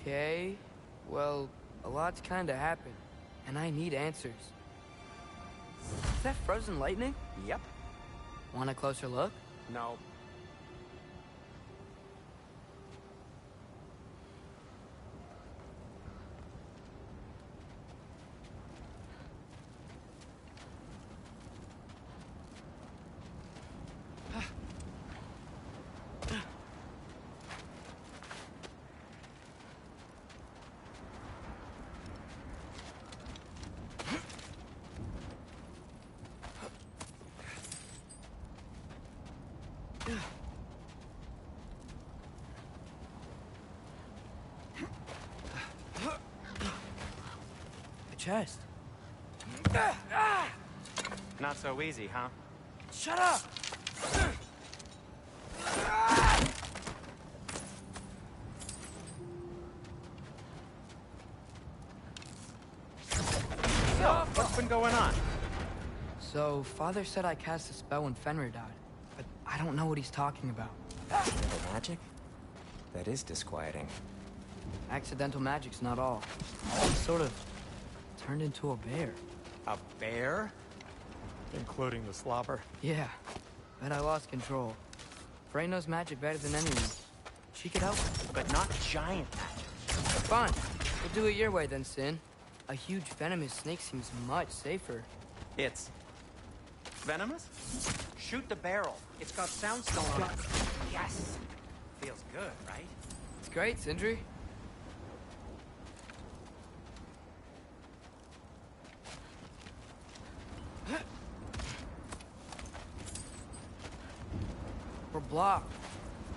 Okay. Well, a lot's kinda happened, and I need answers. Is that frozen lightning? Yep. Want a closer look? No. A chest. Not so easy, huh? Shut up! So, what's been going on? So, Father said I cast a spell when Fenrir died, but I don't know what he's talking about. Accidental magic? That is disquieting. Accidental magic's not all. He sort of turned into a bear. A bear? Including the slobber? Yeah, but I lost control. Frey knows magic better than anyone. She could help. But not giant magic. Fine. We'll do it your way then, Sin. A huge venomous snake seems much safer. It's venomous? Shoot the barrel. It's got soundstone on it. Yes! Feels good, right? It's great, Sindri. We're blocked.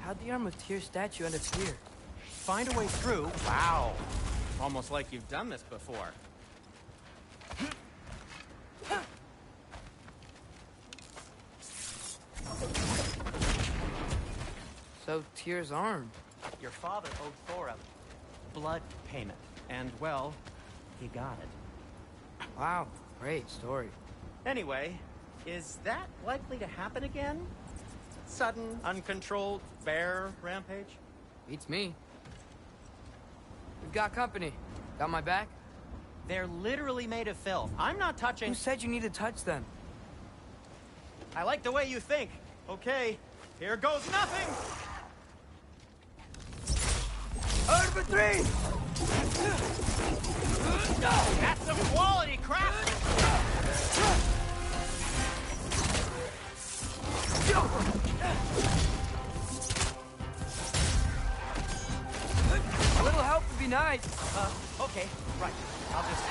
How'd the Arm of Tyr statue end up here? Find a way through? Wow. Almost like you've done this before. So, Tyr's arm. Your father owed Thor a blood payment. And, well, he got it. Wow, great story. Anyway, is that likely to happen again? Sudden, uncontrolled bear rampage? Beats me. We've got company. Got my back? They're literally made of filth. I'm not touching... Who said you need to touch them? I like the way you think. Okay, here goes nothing! Over 3! That's some quality crap! A little help would be nice. Okay, right. I'll just...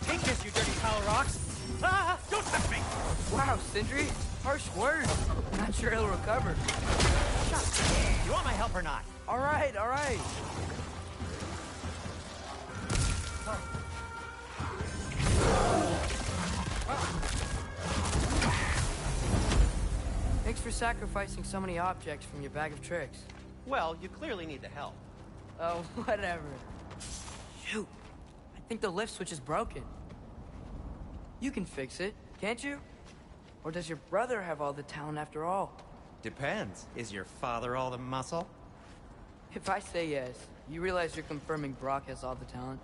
Take this, you dirty power rocks! Ah, don't touch me! Wow, Sindri. Harsh words. Not sure he'll recover. Shut up. You want my help or not? All right, all right. Thanks for sacrificing so many objects from your bag of tricks. Well, you clearly need the help. Oh, whatever. Shoot. I think the lift switch is broken. You can fix it, can't you? Or does your brother have all the talent after all? Depends. Is your father all the muscle? If I say yes, you realize you're confirming Brock has all the talent?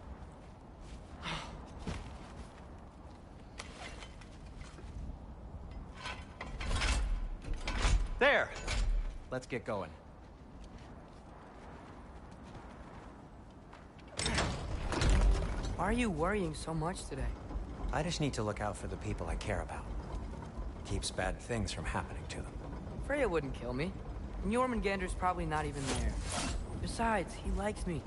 There! Let's get going. Why are you worrying so much today? I just need to look out for the people I care about. Keeps bad things from happening to them. Freya wouldn't kill me. And Jormungandr's probably not even there. Besides, he likes me.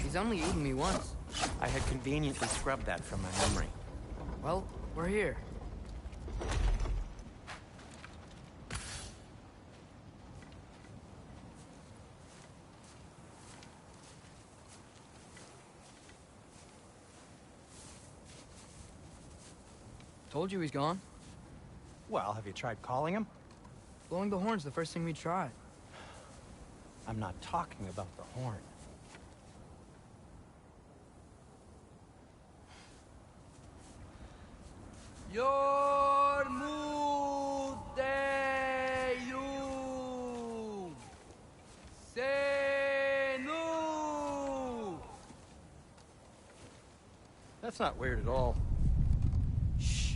He's only eaten me once. I had conveniently scrubbed that from my memory. Well, we're here. Told you he's gone. Well, have you tried calling him? Blowing the horn's the first thing we tried. I'm not talking about the horn. That's not weird at all. Shh.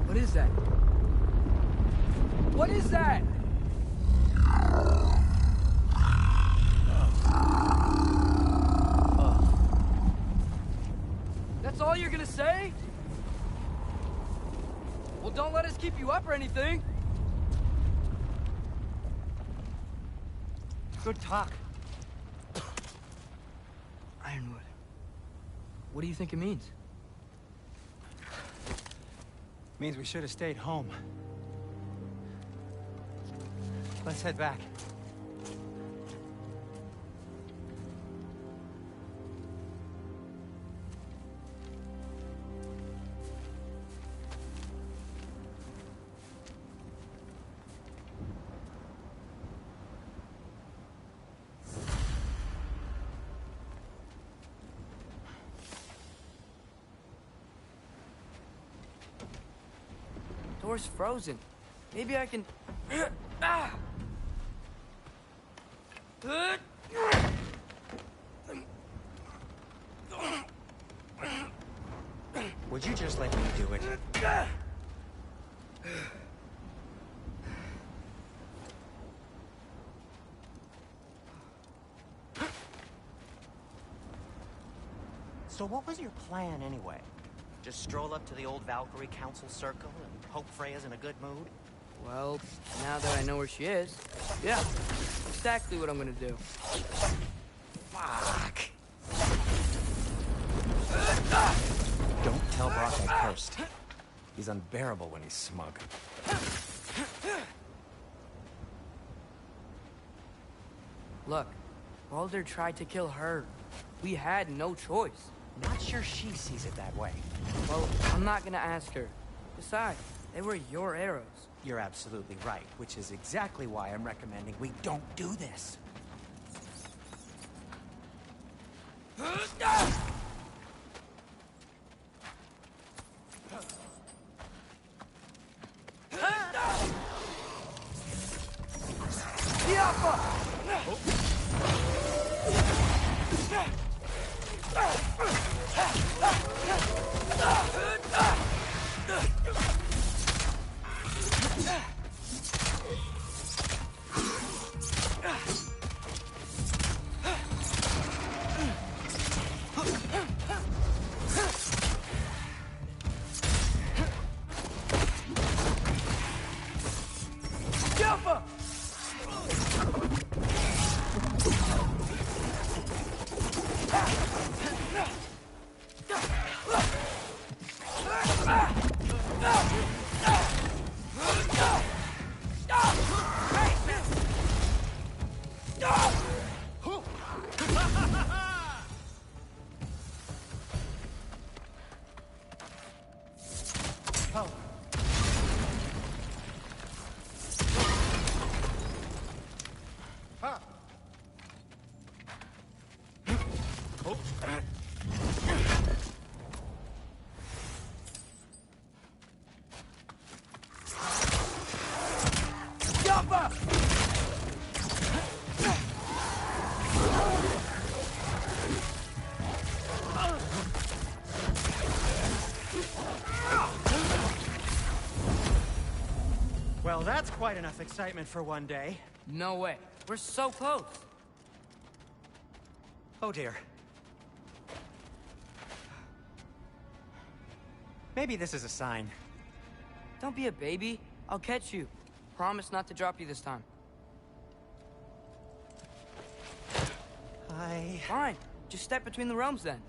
What is that? What is that? That's all you're gonna say? Well, don't let us keep you up or anything. Good talk. Ironwood. What do you think it means? Means we should have stayed home. Let's head back. Door's frozen. Maybe I can... Would you just let me do it? So what was your plan anyway? Just stroll up to the old Valkyrie Council circle and hope Freya's in a good mood? Well, now that I know where she is, yeah, exactly what I'm gonna do. Fuck! Don't tell Brock I cursed. He's unbearable when he's smug. Look, Baldur tried to kill her. We had no choice. Not sure she sees it that way. Well, I'm not gonna ask her. Besides, they were your arrows. You're absolutely right, which is exactly why I'm recommending we don't do this. Well, that's quite enough excitement for one day. No way. We're so close. Oh dear. Maybe this is a sign. Don't be a baby. I'll catch you. Promise not to drop you this time. Fine. Just step between the realms then.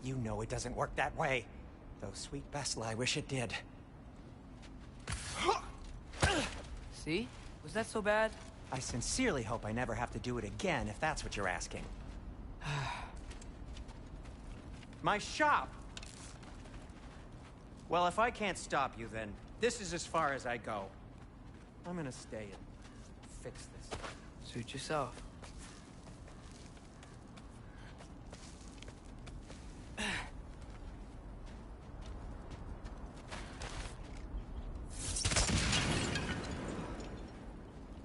You know it doesn't work that way. Though, sweet Bessel, I wish it did. See? Was that so bad? I sincerely hope I never have to do it again, if that's what you're asking. My shop! Well, if I can't stop you, then this is as far as I go. I'm gonna stay and fix this. Suit yourself.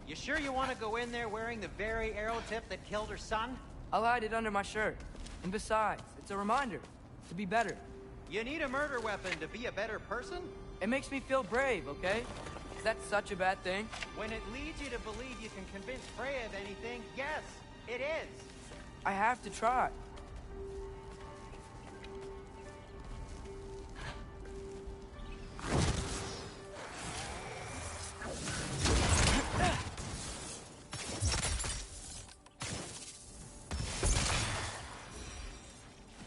You sure you want to go in there wearing the very arrow tip that killed her son? I'll hide it under my shirt. And besides, it's a reminder to be better. You need a murder weapon to be a better person? It makes me feel brave, okay? Is that such a bad thing? When it leads you to believe you can convince Freya of anything, yes, it is. I have to try.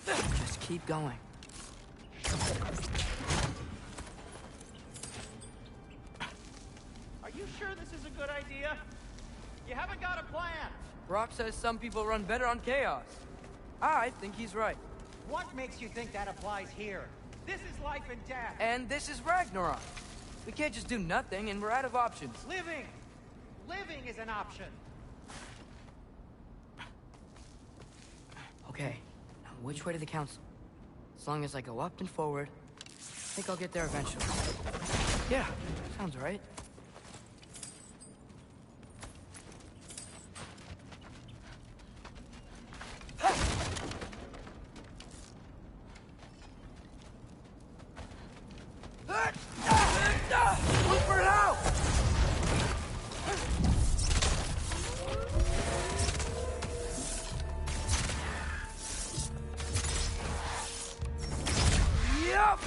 Just keep going. Are you sure this is a good idea? You haven't got a plan. Brock says some people run better on chaos. I think he's right. What makes you think that applies here? This is life and death. And this is Ragnarok. We can't just do nothing, and we're out of options. Living! Living is an option. Okay, now which way to the council? As long as I go up and forward, I think I'll get there eventually. Yeah, sounds right. Look for help! Yup!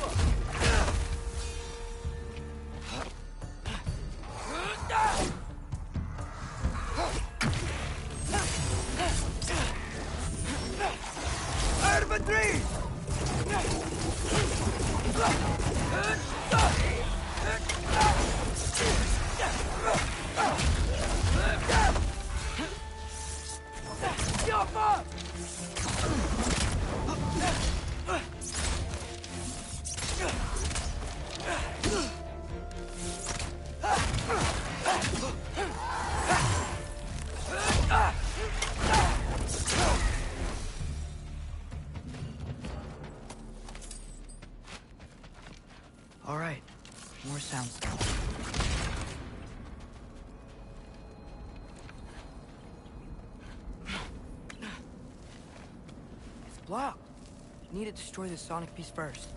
blocked. I need to destroy this sonic piece first.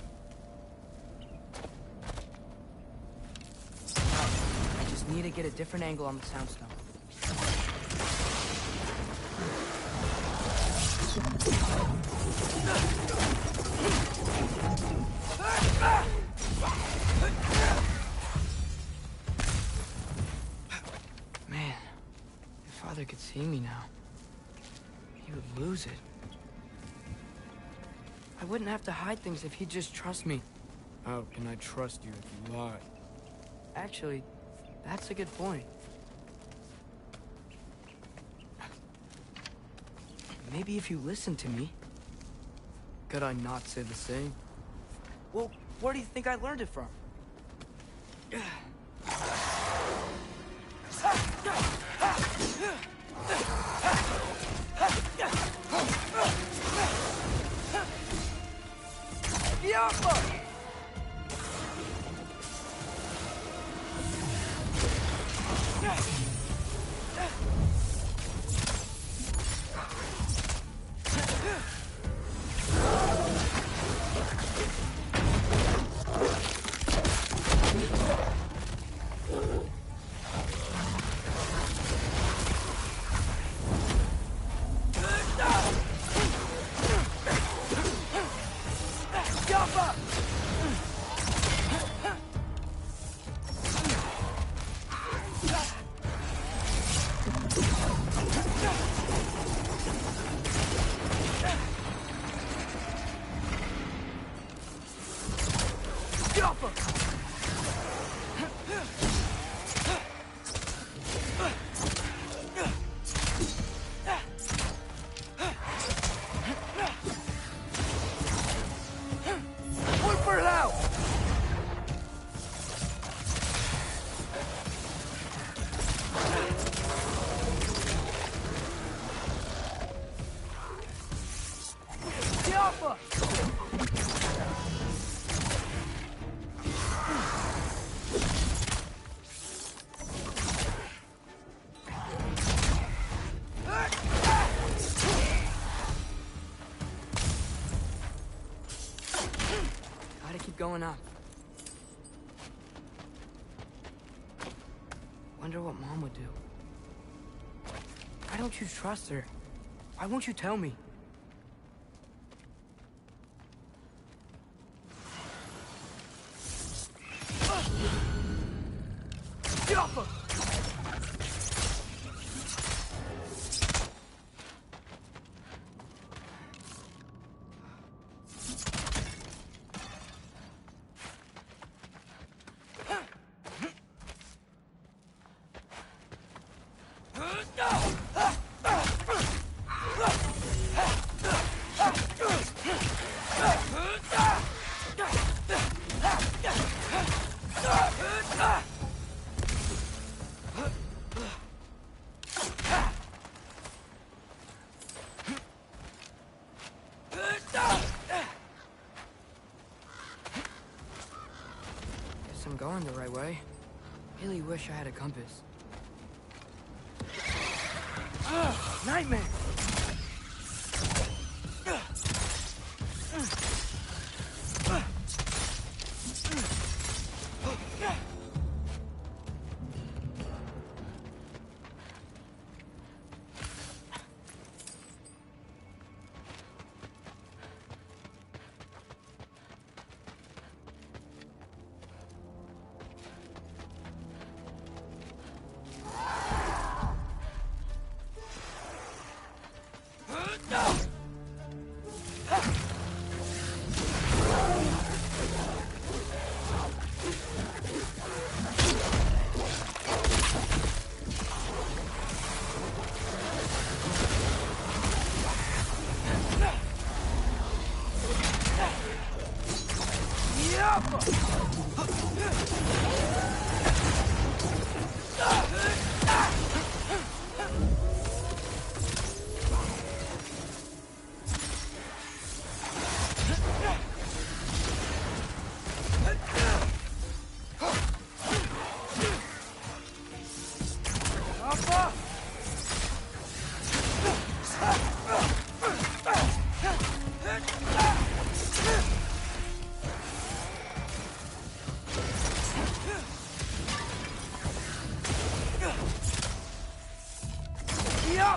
I just need to get a different angle on the soundstone. Man, if Father could see me now, he would lose it. I wouldn't have to hide things if he'd just trust me. How can I trust you if you lie? Actually, that's a good point. Maybe if you listen to me. Could I not say the same? Well, where do you think I learned it from? Yappa! Going up. Wonder what Mom would do. Why don't you trust her? Why won't you tell me? I'm going the right way. Really wish I had a compass. Nightmare!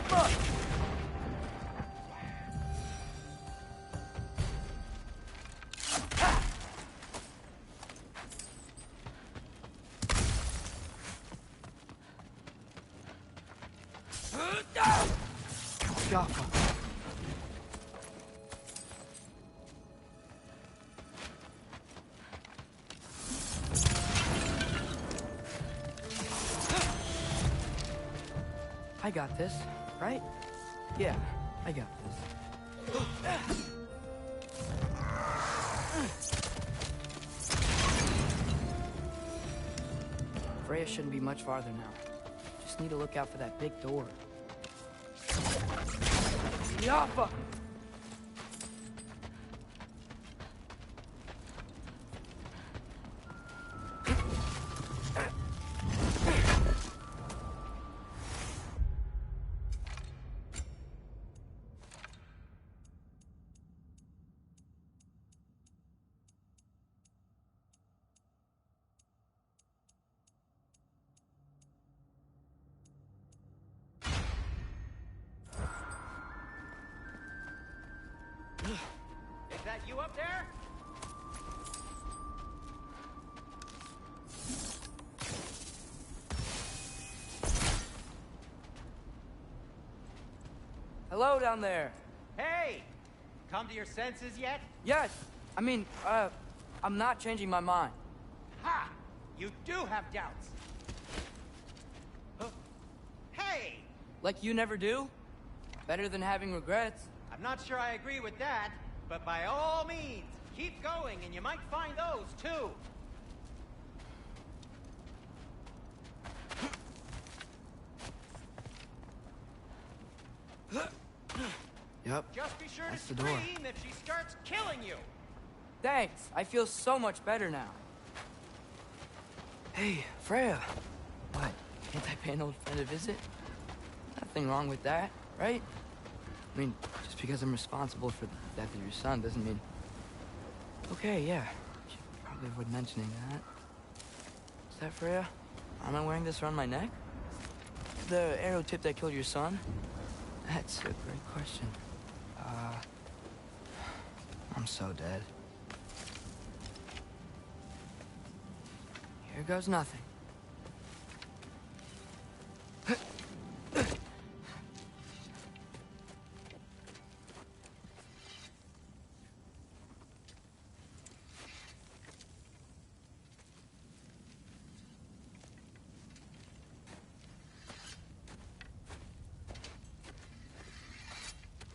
Yapma! Yapma. I got this, right? Yeah, I got this. Freya shouldn't be much farther now. Just need to look out for that big door. Yappa! Is that you up there? Hello down there. Hey! Come to your senses yet? Yes, I mean, I'm not changing my mind. Ha! You do have doubts. Huh? Hey! Like you never do? Better than having regrets. I'm not sure I agree with that, but by all means, keep going and you might find those too. Yep. Just be sure That's to the door. scream if she starts killing you. Thanks. I feel so much better now. Hey, Freya. What? Can't I pay an old friend a visit? Nothing wrong with that, right? I mean, just because I'm responsible for the death of your son doesn't mean... Okay, yeah. Should probably avoid mentioning that. Is that Freya? Am I wearing this around my neck? The arrow tip that killed your son? That's a great question. I'm so dead. Here goes nothing.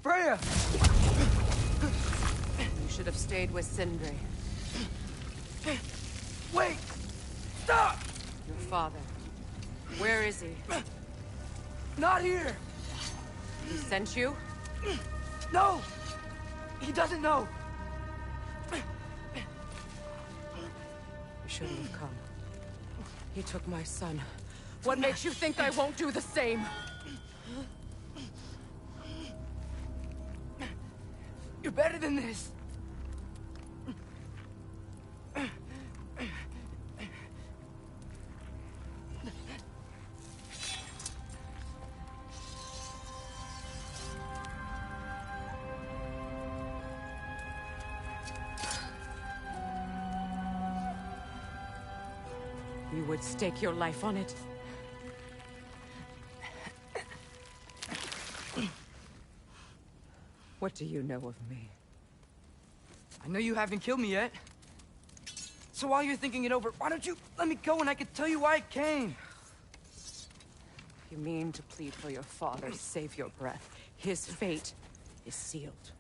Freya! You should have stayed with Sindri. Wait! Stop! Your father. Where is he? Not here! He sent you? No! He doesn't know! You shouldn't have come. He took my son. What makes you think I won't do the same? You're better than this! You would stake your life on it? What do you know of me? I know you haven't killed me yet. So while you're thinking it over, why don't you let me go and I can tell you why I came? You mean to plead for your father, save your breath. His fate is sealed.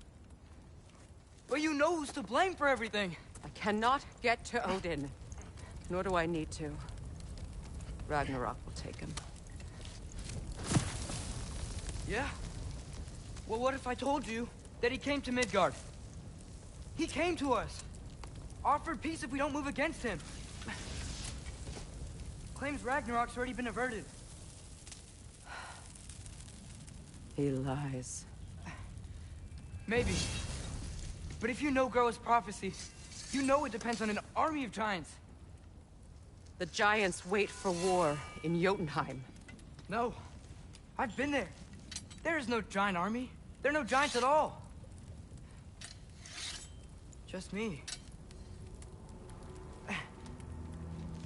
But you know who's to blame for everything. I cannot get to Odin. Nor do I need to. Ragnarok will take him. Yeah? Well, what if I told you that he came to Midgard? He came to us. Offered peace if we don't move against him. Claims Ragnarok's already been averted. He lies. Maybe. But if you know Groa's prophecy, you know it depends on an army of giants. The giants wait for war in Jotunheim. No. I've been there. There is no giant army. There are no giants at all. Just me.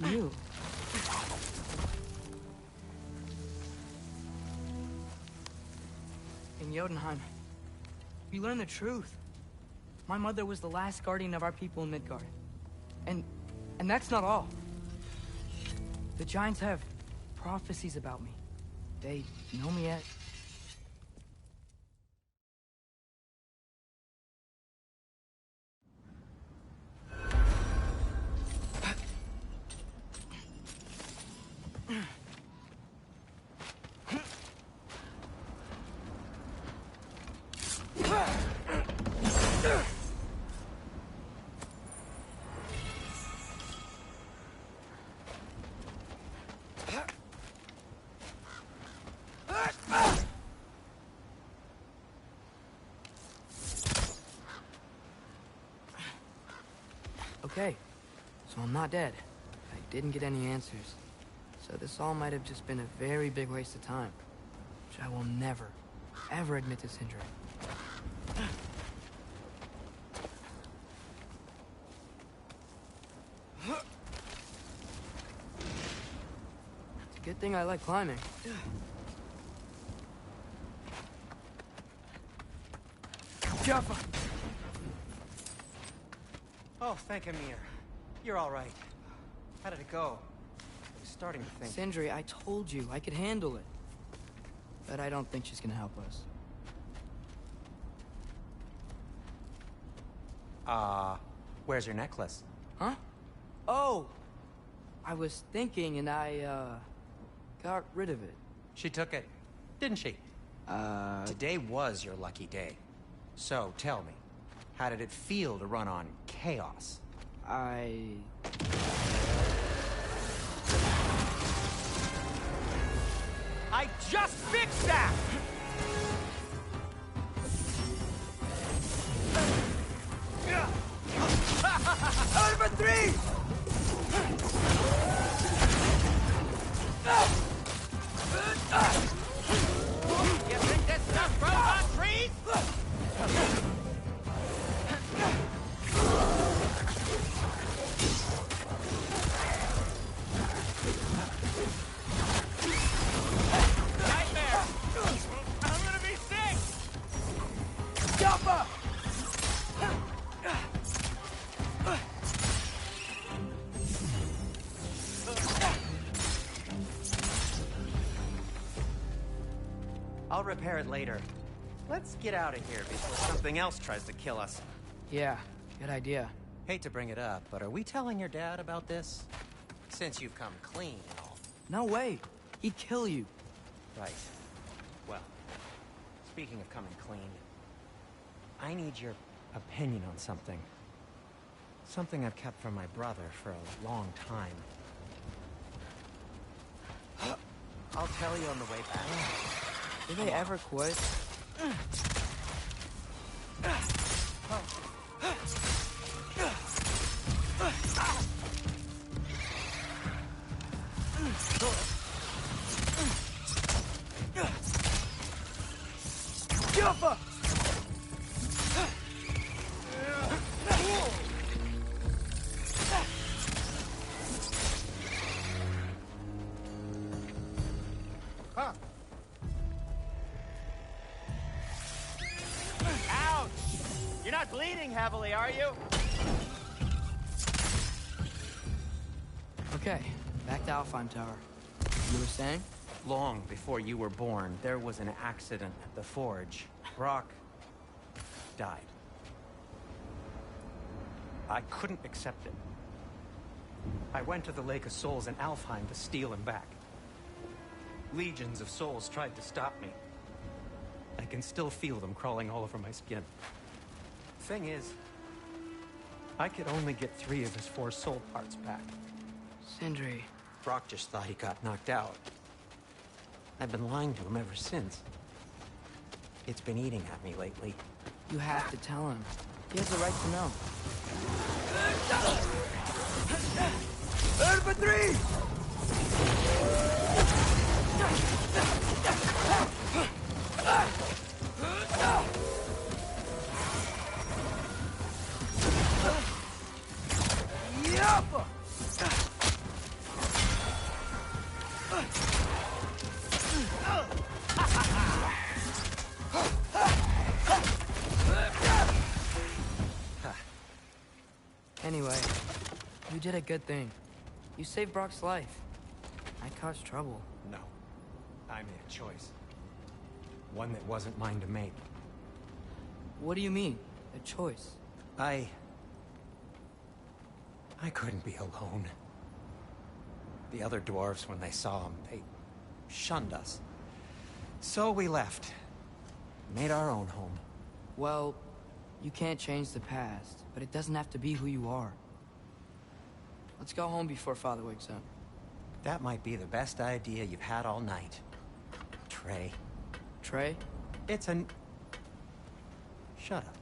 You. In Jotunheim, we learn the truth. My mother was the last guardian of our people in Midgard. And that's not all. The giants have prophecies about me. They know me yet. Okay, so I'm not dead. I didn't get any answers. So this all might have just been a very big waste of time. Which I will never, ever admit to Sindri. It's a good thing I like climbing. Jaffa! Oh, thank Amir. You're all right. How did it go? I was starting to think... Sindri, I told you I could handle it. But I don't think she's gonna help us. Where's your necklace? Huh? Oh! I was thinking and I, got rid of it. She took it, didn't she? Today was your lucky day. So, tell me, how did it feel to run on chaos? I just fixed that! Number 3! You think this stuff grows on trees? Nightmare! I'm gonna be sick! Jaffa! I'll repair it later. Let's get out of here before something else tries to kill us. Yeah, good idea. Hate to bring it up, but are we telling your dad about this? Since you've come clean and all. No way. He'd kill you. Right. Well, speaking of coming clean, I need your opinion on something. Something I've kept from my brother for a long time. I'll tell you on the way back. Do they ever quit? Jaffa! Ouch! You're not bleeding heavily, are you? Okay, back to Alfheim Tower. You were saying? Long before you were born, there was an accident at the forge. Brock died. I couldn't accept it. I went to the Lake of Souls in Alfheim to steal him back. Legions of souls tried to stop me. I can still feel them crawling all over my skin. Thing is, I could only get 3 of his 4 soul parts back. Sindri. Brock just thought he got knocked out. I've been lying to him ever since. It's been eating at me lately. You have to tell him. He has the right to know. Number 3! Anyway, you did a good thing. You saved Brock's life. I caused trouble. No. I made a choice. One that wasn't mine to make. What do you mean? A choice? I couldn't be alone. The other dwarves, when they saw him, they shunned us. So we left. Made our own home. Well, you can't change the past, but it doesn't have to be who you are. Let's go home before Father wakes up. That might be the best idea you've had all night. Trey. Trey? It's an... Shut up.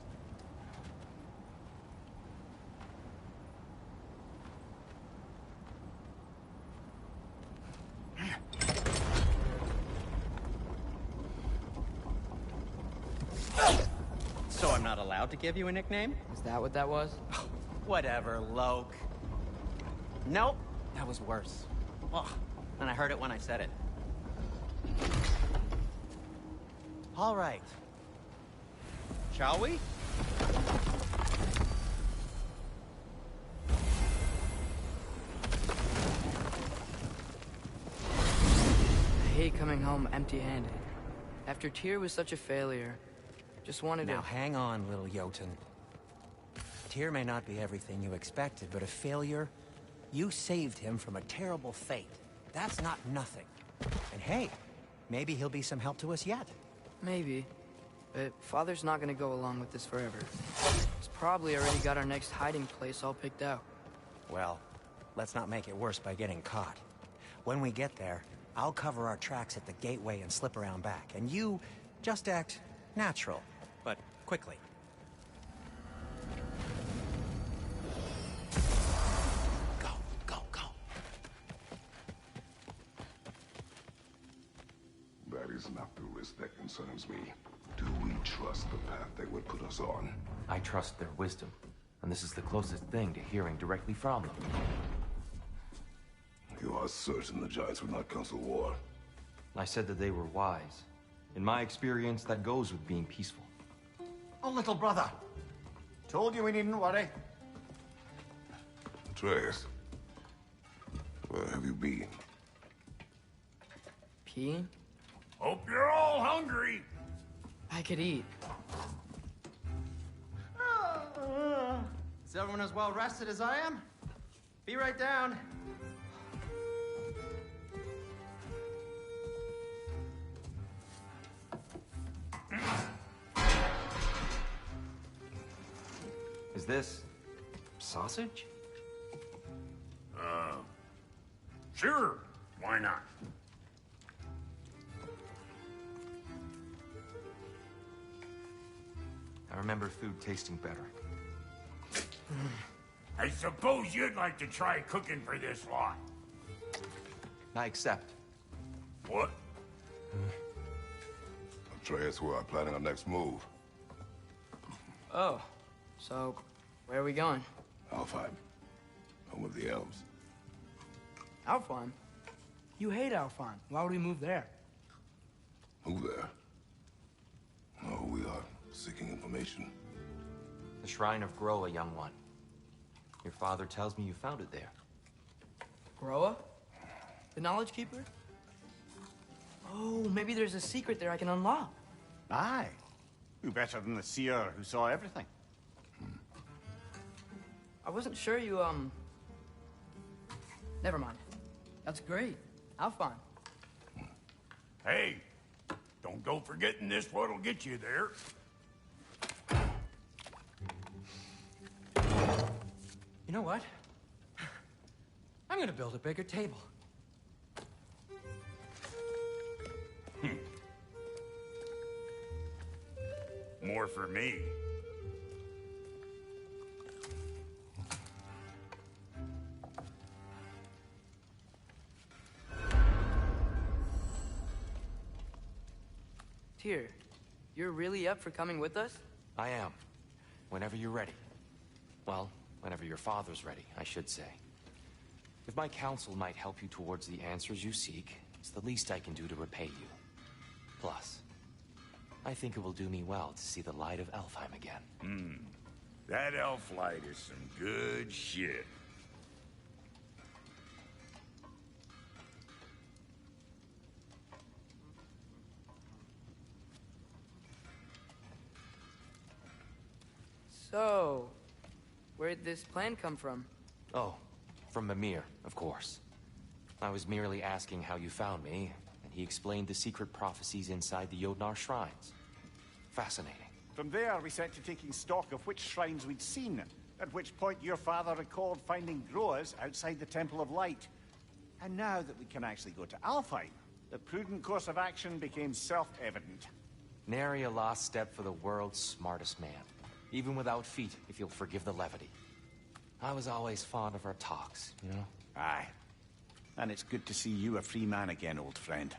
So I'm not allowed to give you a nickname? Is that what that was? Whatever, Loke. Nope, that was worse. Ugh, and I heard it when I said it. All right. Shall we? I hate coming home empty-handed. After Tyr was such a failure, just wanted Now to... hang on, little Jotun. Tyr may not be everything you expected, but a failure? You saved him from a terrible fate. That's not nothing. And hey, maybe he'll be some help to us yet. Maybe. But Father's not gonna go along with this forever. He's probably already got our next hiding place all picked out. Well, let's not make it worse by getting caught. When we get there, I'll cover our tracks at the gateway and slip around back. And you just act natural, but quickly. Go, go, go. That is not the risk that concerns me. Do we trust the path they would put us on? I trust their wisdom, and this is the closest thing to hearing directly from them. You are certain the Giants would not counsel war? I said that they were wise. In my experience, that goes with being peaceful. Oh, little brother. Told you we needn't worry. Atreus, where have you been? Peeing? Hope you're all hungry. I could eat. Is everyone as well rested as I am? Be right down. Is this... sausage? Sure. Why not? I remember food tasting better. I suppose you'd like to try cooking for this lot. I accept. What? Atreus, we are planning our next move. Oh, so where are we going? Alfheim, home of the elves. Alfheim? You hate Alfheim. Why would we move there? Move there? No, we are seeking information. The Shrine of Groa, young one. Your father tells me you found it there. Groa? The Knowledge Keeper? Oh, maybe there's a secret there I can unlock. Aye. Who better than the seer who saw everything? I wasn't sure you, Never mind. That's great. Alfheim. Hey, don't go forgetting this what'll get you there. You know what? I'm gonna build a bigger table. More for me. Tyr, you're really up for coming with us? I am. Whenever you're ready. Well, whenever your father's ready, I should say. If my counsel might help you towards the answers you seek, it's the least I can do to repay you. Plus, I think it will do me well to see the light of Elfheim again. That elf light is some good shit. So, where'd this plan come from? Oh, from Mimir, of course. I was merely asking how you found me, and he explained the secret prophecies inside the Jotnar shrines. Fascinating. From there, we set to taking stock of which shrines we'd seen, at which point your father recalled finding growers outside the Temple of Light. And now that we can actually go to Alfheim, the prudent course of action became self-evident. Nary a lost step for the world's smartest man. Even without feet, if you'll forgive the levity. I was always fond of our talks, you know? Aye. And it's good to see you a free man again, old friend.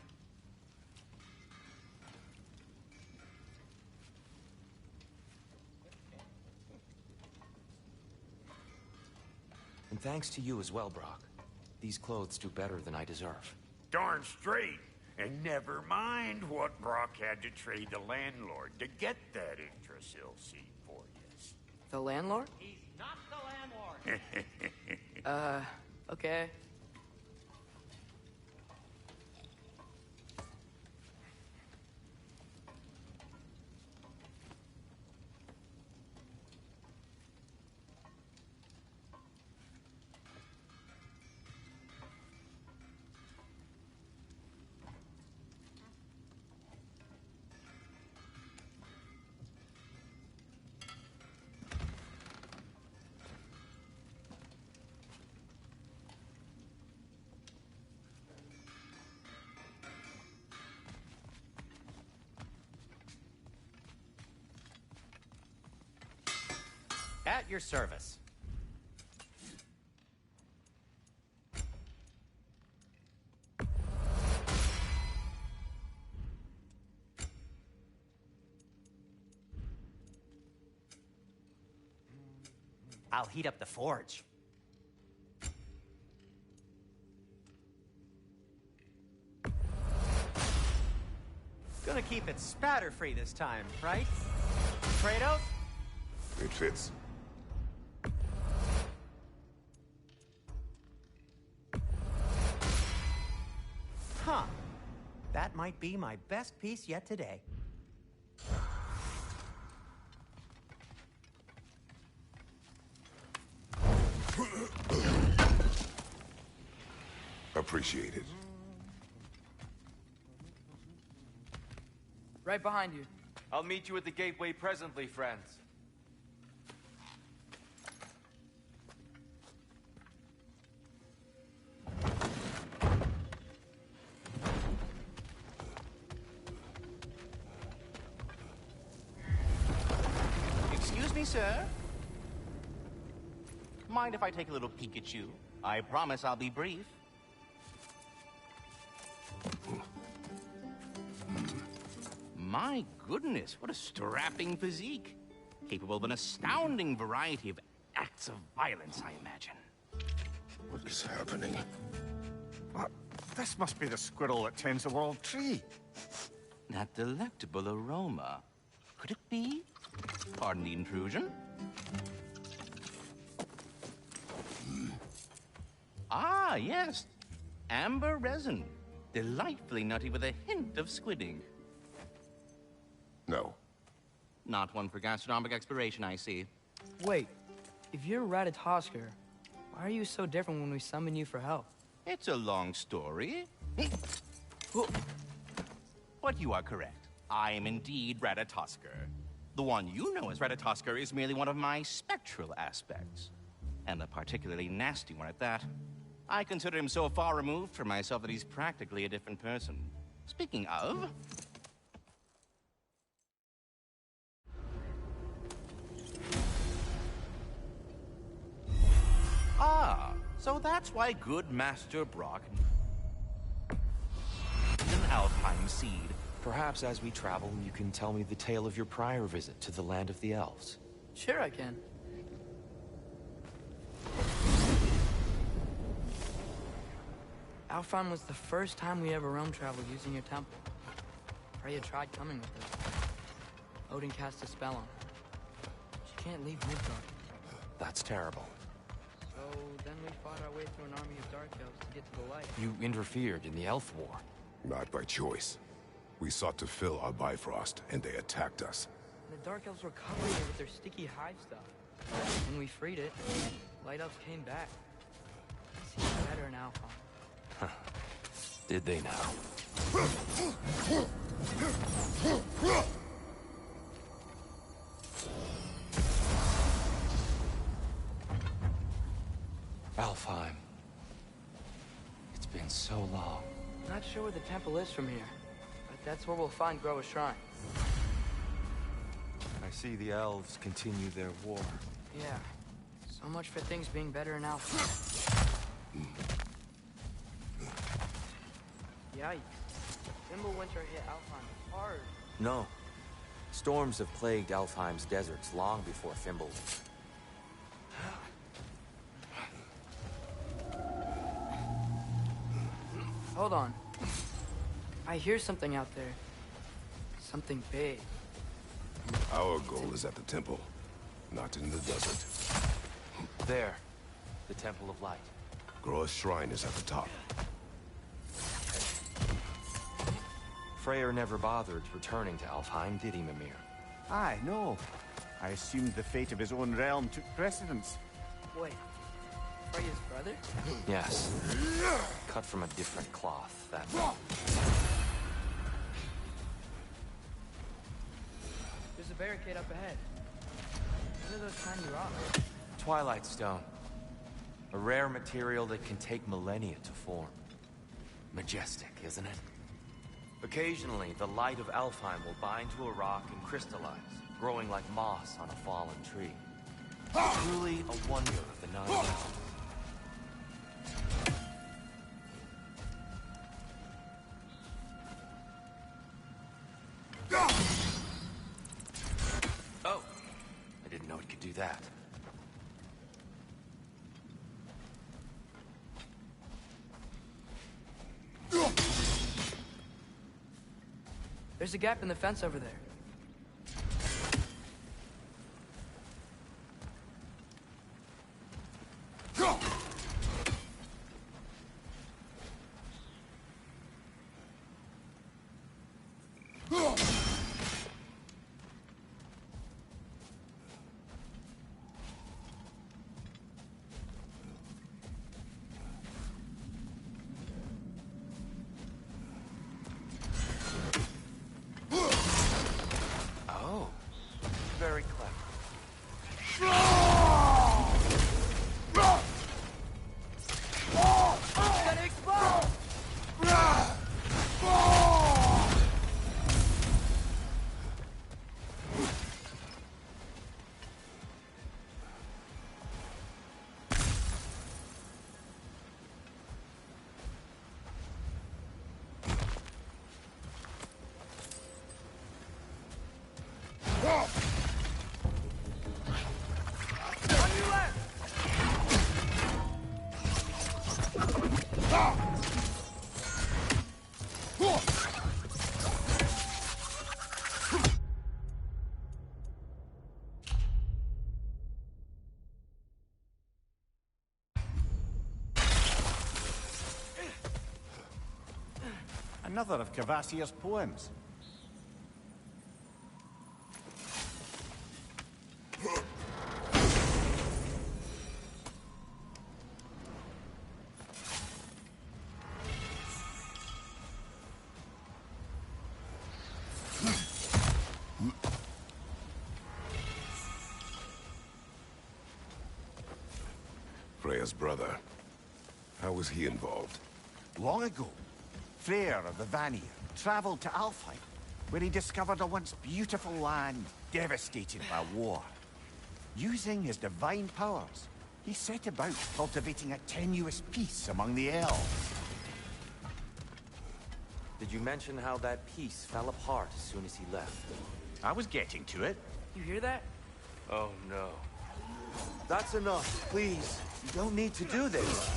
And thanks to you as well, Brock. These clothes do better than I deserve. Darn straight. And never mind what Brock had to trade the landlord to get that Yggdrasil seed for you. The landlord? He's not the landlord. Okay. At your service. I'll heat up the forge. Gonna keep it spatter-free this time, right? Kratos? It fits. Huh. That might be my best piece yet today. Appreciate it. Right behind you. I'll meet you at the gateway presently, friends. Excuse me, sir. Mind if I take a little peek at you? I promise I'll be brief. My goodness, what a strapping physique. Capable of an astounding variety of acts of violence, I imagine. What is happening? This must be the squirrel that tends the world tree. That delectable aroma. Could it be? Pardon the intrusion. Ah, yes. Amber resin. Delightfully nutty with a hint of squid ink. No. Not one for gastronomic exploration, I see. Wait, if you're Ratatosker, why are you so different when we summon you for help? It's a long story. But you are correct. I am indeed Ratatosker. The one you know as Ratatosker is merely one of my spectral aspects. And a particularly nasty one at that. I consider him so far removed from myself that he's practically a different person. Speaking of... Ah, so that's why good Master Brock is an Alfheim seed. Perhaps as we travel, you can tell me the tale of your prior visit to the land of the elves. Sure I can. Alfheim was the first time we ever realm traveled using your temple. Freya tried coming with us. Odin cast a spell on her. She can't leave Midgard. That's terrible. So then we fought our way through an army of dark elves to get to the light. You interfered in the Elf War. Not by choice. We sought to fill our Bifrost, and they attacked us. And the dark elves were covering it with their sticky hive stuff. When we freed it, light elves came back. They seem better now, Father. Did they now? Alfheim. It's been so long. Not sure where the temple is from here, but that's where we'll find Groa's shrine. I see the elves continue their war. Yeah. So much for things being better in Alpha. Yikes. Winter hit Alfheim hard. No. Storms have plagued Alfheim's deserts long before Thimble. Hold on. I hear something out there. Something big. Our goal is at the temple, not in the desert. There. The Temple of Light. Groa's shrine is at the top. Freyr never bothered returning to Alfheim, did he, Mimir? Aye, no. I assumed the fate of his own realm took precedence. Wait. Freya's brother? Yes. Cut from a different cloth, that There's a barricade up ahead. What are those tiny rocks? Twilight Stone. A rare material that can take millennia to form. Majestic, isn't it? Occasionally, the light of Alfheim will bind to a rock and crystallize, growing like moss on a fallen tree. Truly a wonder of the Nine Realms. Oh! I didn't know it could do that. There's a gap in the fence over there. Very clever. It's gonna explode! Another of Kvasir's poems. Freya's brother. How was he involved? Long ago, Freyr of the Vanir traveled to Alfheim, where he discovered a once beautiful land devastated by war. Using his divine powers, he set about cultivating a tenuous peace among the elves. Did you mention how that peace fell apart as soon as he left? I was getting to it. You hear that? Oh no. That's enough, please. You don't need to do this.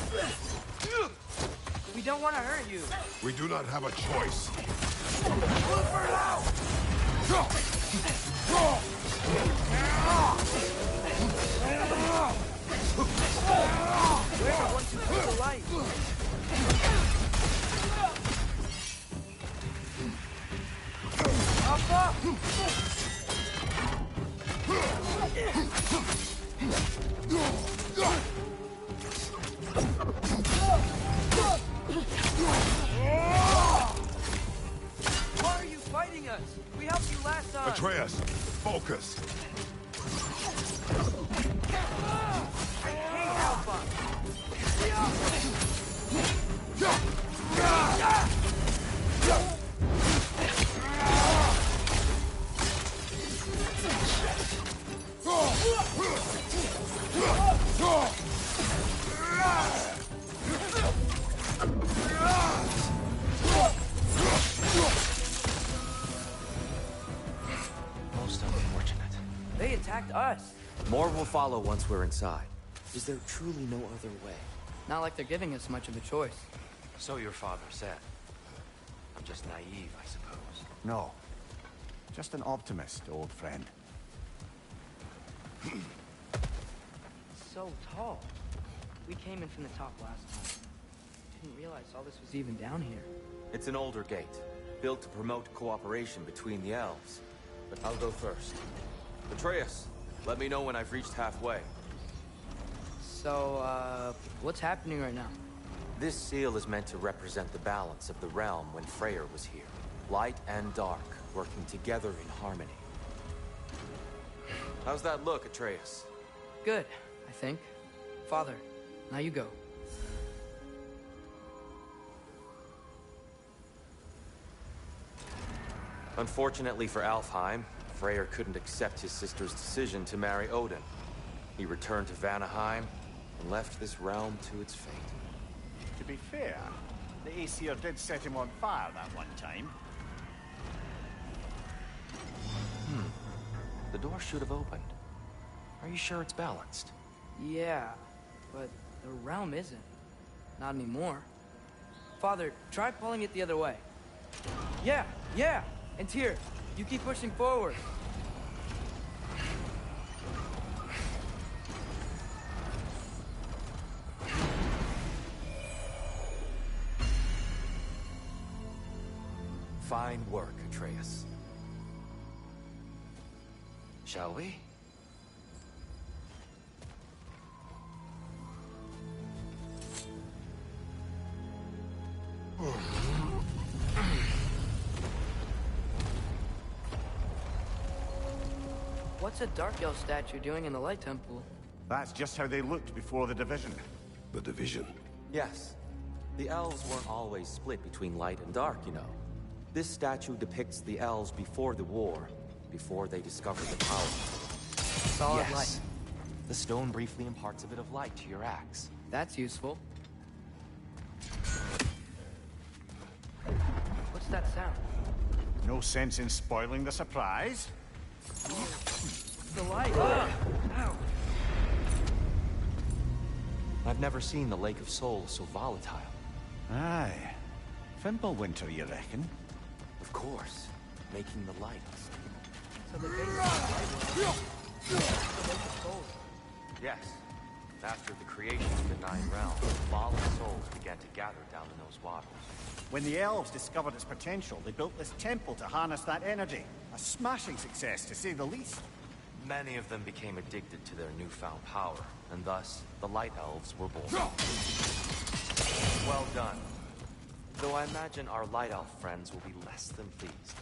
We don't want to hurt you. We do not have a choice. Why are you fighting us? We helped you last time. Atreus, focus. I hate Alpha. Most unfortunate. They attacked us. More will follow once we're inside. Is there truly no other way? Not like they're giving us much of a choice. So your father said. I'm just naive, I suppose. No. Just an optimist, old friend. So tall. We came in from the top last time. Didn't realize all this was even down here. It's an older gate, built to promote cooperation between the elves. But I'll go first. Atreus, let me know when I've reached halfway. So, what's happening right now? This seal is meant to represent the balance of the realm when Freyr was here. Light and dark, working together in harmony. How's that look, Atreus? Good, I think. Father, now you go. Unfortunately for Alfheim, Freyr couldn't accept his sister's decision to marry Odin. He returned to Vanaheim and left this realm to its fate. To be fair, the Aesir did set him on fire that one time. The door should have opened. Are you sure it's balanced? Yeah, but the realm isn't. Not anymore. Father, try pulling it the other way. Yeah! And here, you keep pushing forward. Fine work, Atreus. Shall we? What's a Dark Elf statue doing in the Light Temple? That's just how they looked before the division. The division. Yes. The elves weren't always split between light and dark, you know. This statue depicts the elves before the war, before they discovered the power. Solid light. The stone briefly imparts a bit of light to your axe. That's useful. What's that sound? No sense in spoiling the surprise. The light! Ow! I've never seen the Lake of Souls so volatile. Aye. Fimbulwinter, you reckon? Of course. Making the light. So the base of the light was Yes. After the creation of the Nine Realms, fallen souls began to gather down in those waters. When the elves discovered its potential, they built this temple to harness that energy. A smashing success, to say the least. Many of them became addicted to their newfound power, and thus, the Light Elves were born. Well done. Though I imagine our Light Elf friends will be less than pleased.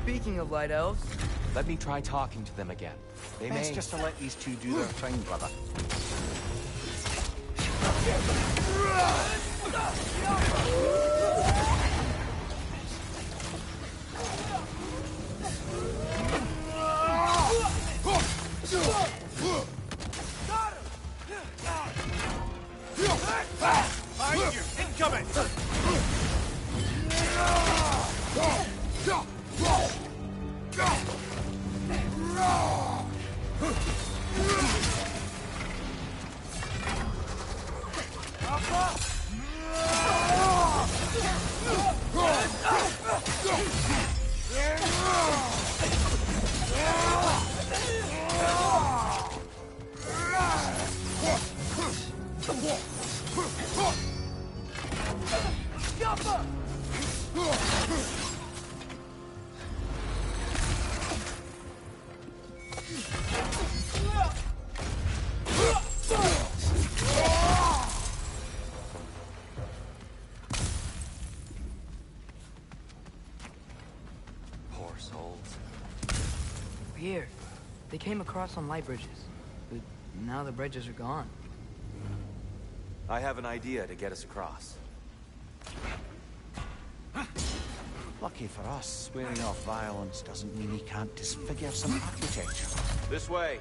Speaking of Light Elves... Let me try talking to them again. They Best may... just to let these two do their thing, brother. Behind you! Incoming! Poor souls. Here. They came across on light bridges. But now the bridges are gone. I have an idea to get us across. Lucky for us, swearing off violence doesn't mean he can't disfigure some architecture. This way.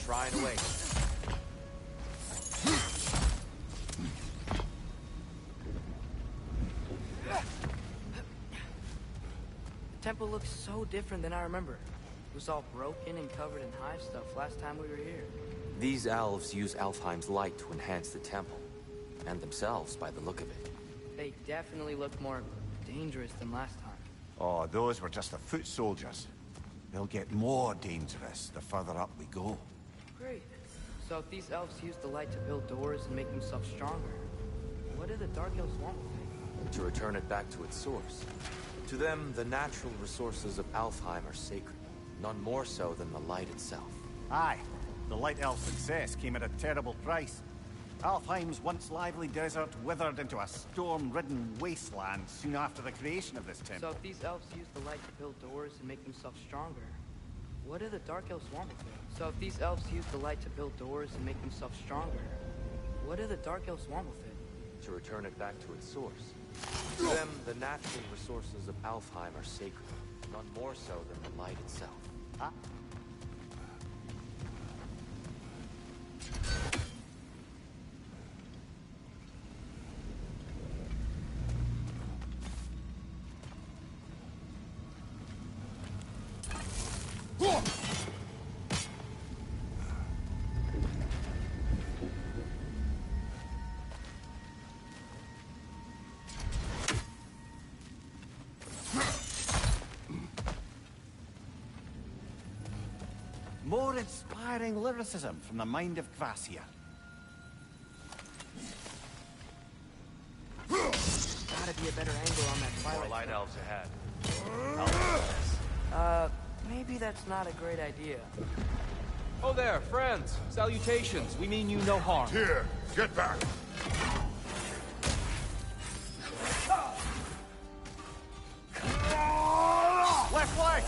Shrine away. The temple looks so different than I remember. It was all broken and covered in hive stuff last time we were here. These elves use Alfheim's light to enhance the temple. And themselves, by the look of it. They definitely look more dangerous than last time. Oh, those were just the foot soldiers. They'll get more dangerous the further up we go. Great. So if these elves use the light to build doors and make themselves stronger, what do the Dark Elves want with it? To return it back to its source. To them, the natural resources of Alfheim are sacred. None more so than the light itself. Aye. The Light Elf's success came at a terrible price. Alfheim's once lively desert withered into a storm-ridden wasteland soon after the creation of this temple. So if these elves use the light to build doors and make themselves stronger, what do the Dark Elves want with it? So if these elves use the light to build doors and make themselves stronger, what do the Dark Elves want with it? To return it back to its source. To them, the natural resources of Alfheim are sacred. None more so than the light itself. Ah. More inspiring lyricism from the mind of Kvasir. Gotta be a better angle on that twilight. More light elves ahead. Maybe that's not a great idea. Oh there, friends. Salutations. We mean you no harm. Here, get back. Left leg!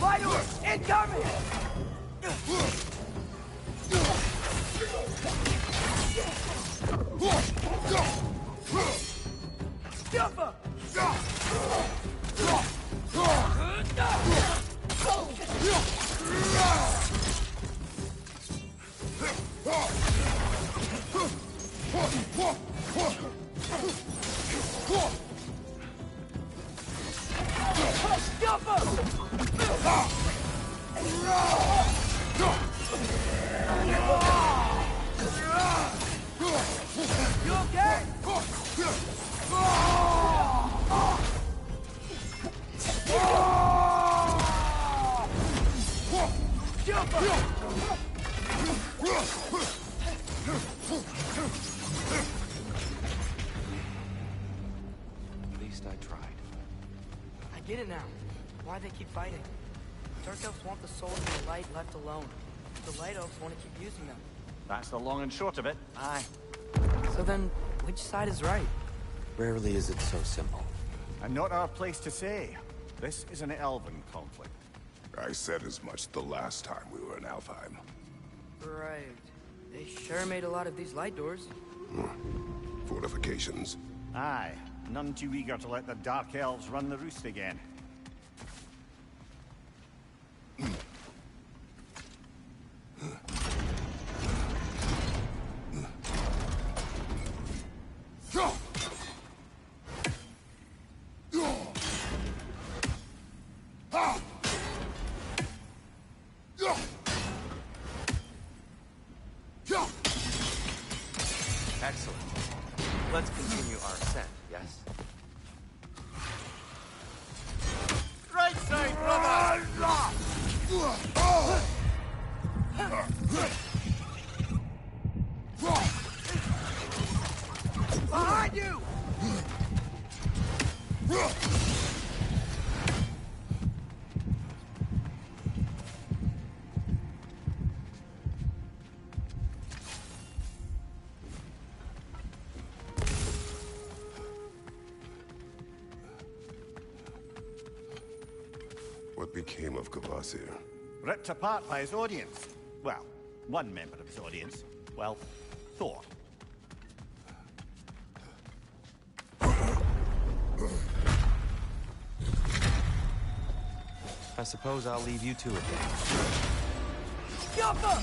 Fighters, incoming! Jumper! You okay? At least I tried. I get it now. Why they keep fighting. Dark Elves want the souls of the light left alone. The Light Elves want to keep using them. That's the long and short of it. Aye. So then, which side is right? Rarely is it so simple. And not our place to say. This is an elven conflict. I said as much the last time we were in Alfheim. Right. They sure made a lot of these light doors. Fortifications. Aye. None too eager to let the Dark Elves run the roost again. Yeah! Excellent. Let's continue our ascent, yes? Right side, brother! Behind you! What became of Kvasir? Ripped apart by his audience. Well, one member of his audience. Well, Thor. I suppose I'll leave you to it then. Yappa!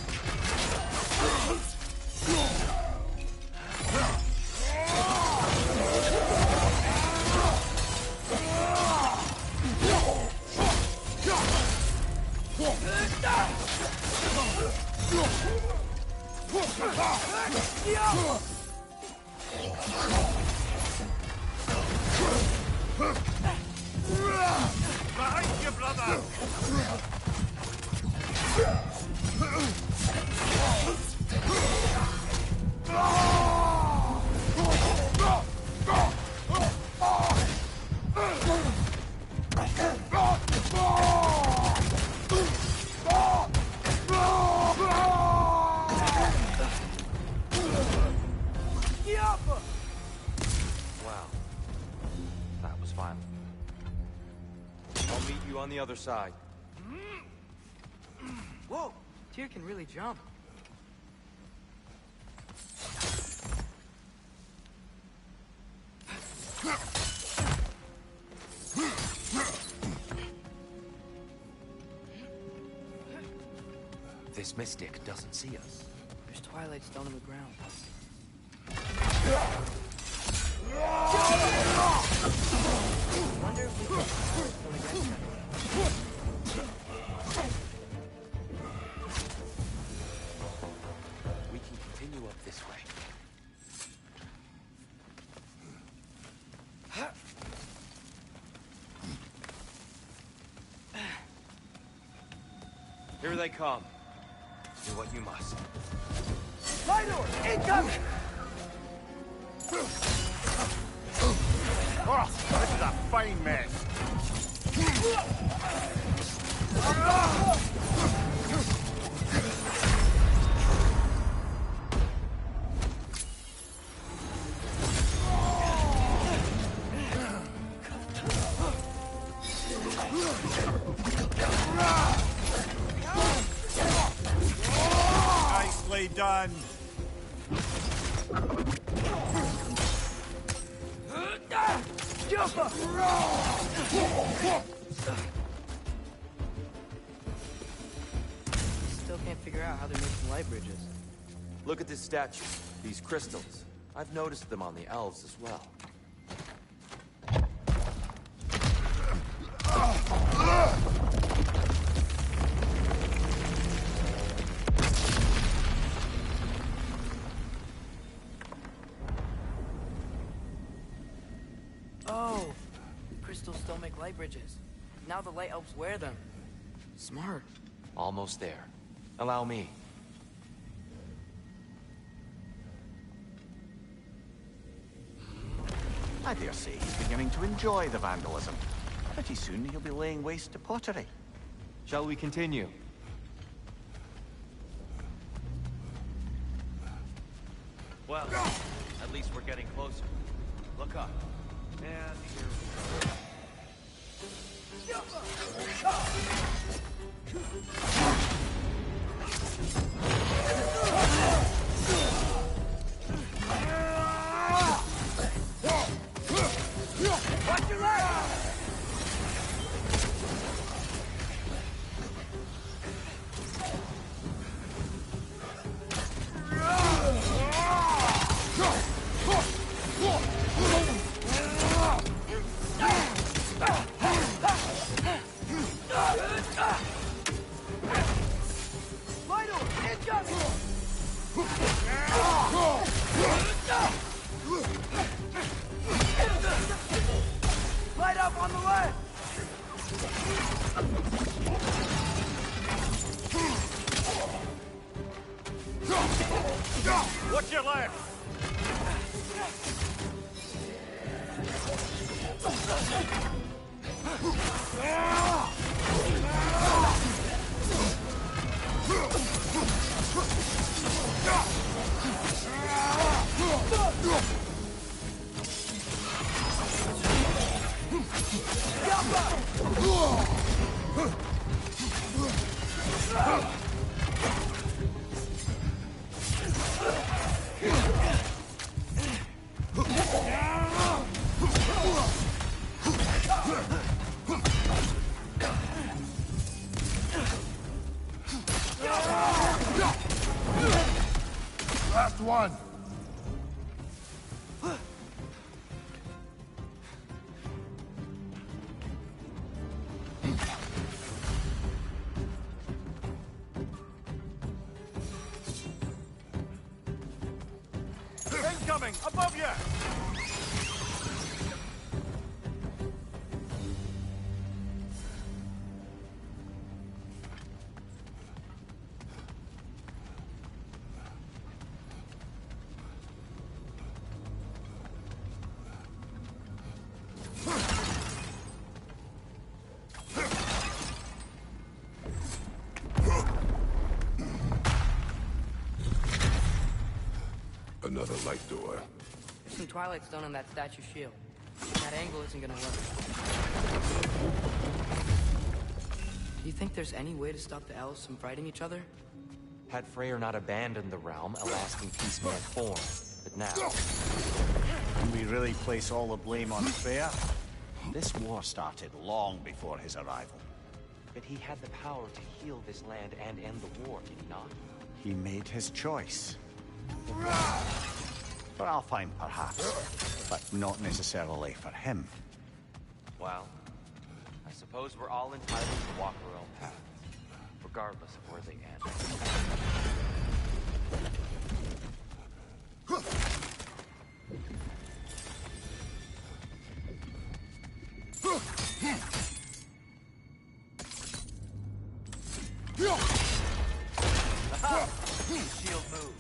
Behind you, brother! Wow. That was violent. I'll meet you on the other side. Whoa! Tyr can really jump. This mystic doesn't see us. There's twilight stone on the ground. Wonder if we can stone against him. We can continue up this way. Here they come. Do what you must. Spider! Incoming! Oh, this is a fine mess. Nicely done. Still can't figure out how they're making light bridges. Look at this statue. These crystals. I've noticed them on the elves as well. Oh! Crystals still make light bridges. Now the light elves wear them. Smart. Almost there. Allow me. I dare say he's beginning to enjoy the vandalism. Pretty soon he'll be laying waste to pottery. Shall we continue? Well, at least we're getting closer. Look up. And here we go. Watch your leg! Vital! Incoming! Watch your left! Last one. Incoming! Above you! Another light door. There's some Twilight Stone on that statue shield. That angle isn't gonna work. Do you think there's any way to stop the elves from fighting each other? Had Freyr not abandoned the realm, a lasting peace may have formed. But now... Can we really place all the blame on Freyr? This war started long before his arrival. But he had the power to heal this land and end the war, did he not? He made his choice. For Alfheim, perhaps, but not necessarily for him. Well, I suppose we're all entitled to walk our own path, regardless of where they end. Shield move.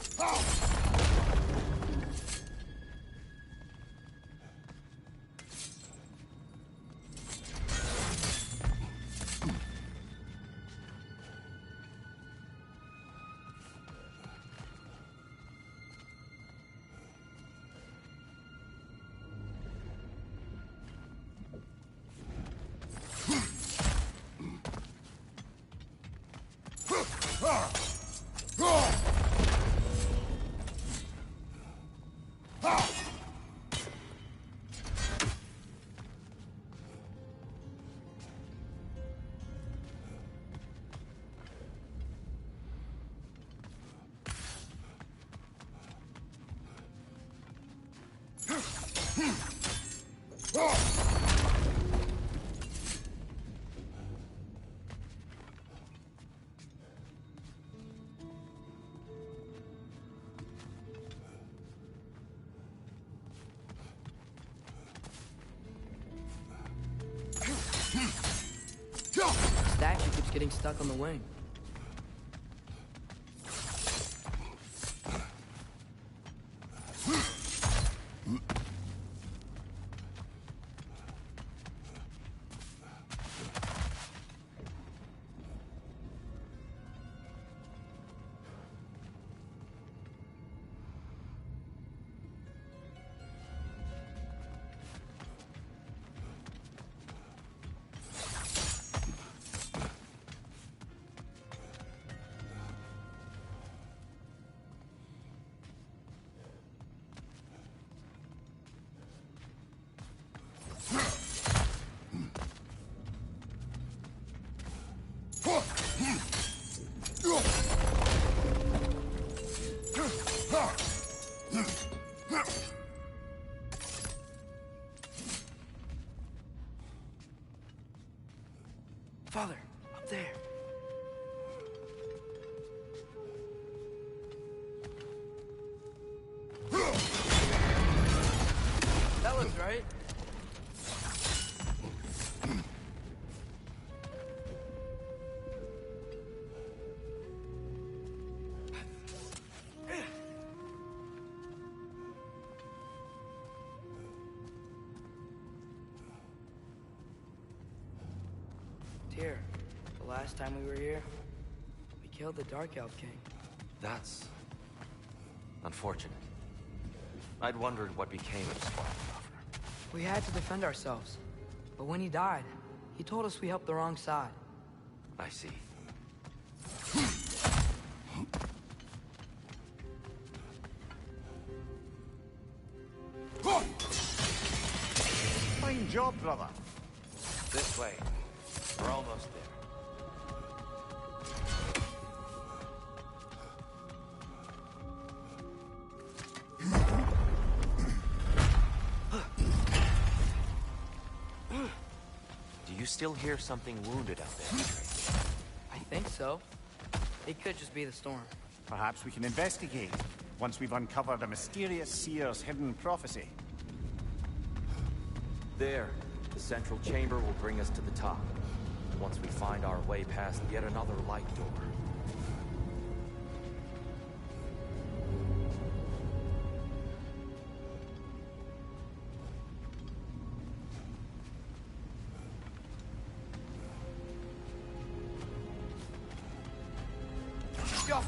The statue keeps getting stuck on the wing. Father, up there. That looks right. here. The last time we were here, we killed the Dark Elf King. That's... unfortunate. I'd wondered what became of Spider-Man. We had to defend ourselves. But when he died, he told us we helped the wrong side. I see. Fine job, brother. This way. We're almost there. Do you still hear something wounded out there? I think so. It could just be the storm. Perhaps we can investigate, once we've uncovered a mysterious seer's hidden prophecy. There. The central chamber will bring us to the top. Once we find our way past yet another light door. Go!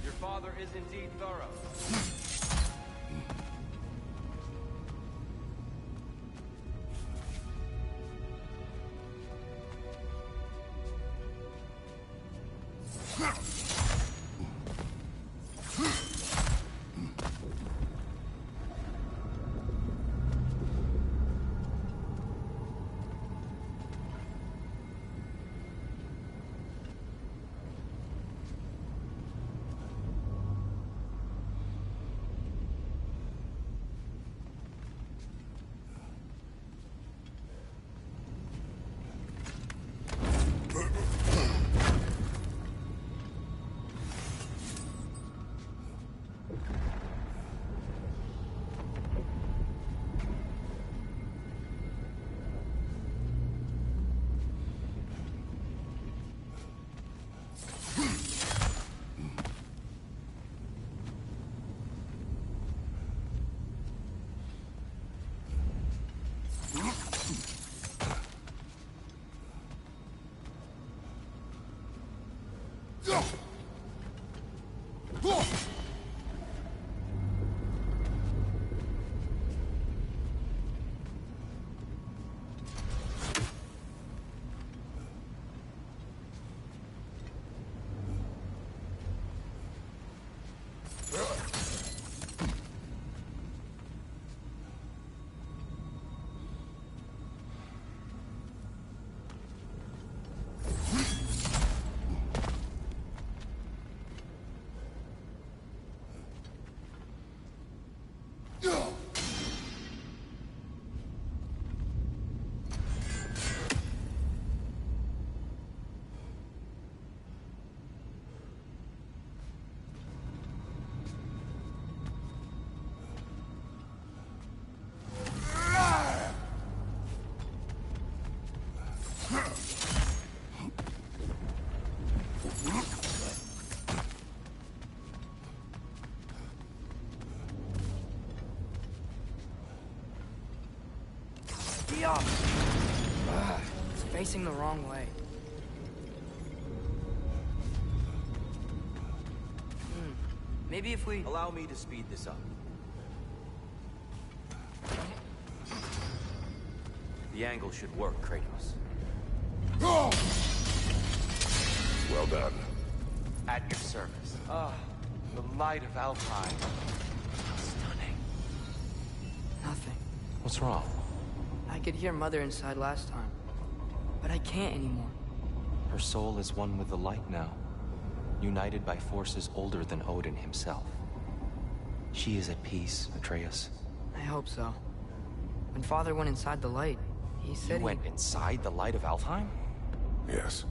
Your father is indeed thorough. It's facing the wrong way. Maybe if we... Allow me to speed this up. The angle should work, Kratos. Well done. At your service. The light of Alfheim. Stunning. Nothing. What's wrong? I could hear Mother inside last time, but I can't anymore. Her soul is one with the light now, united by forces older than Odin himself. She is at peace, Atreus. I hope so. When Father went inside the light, he said You went inside the light of Alfheim? Yes.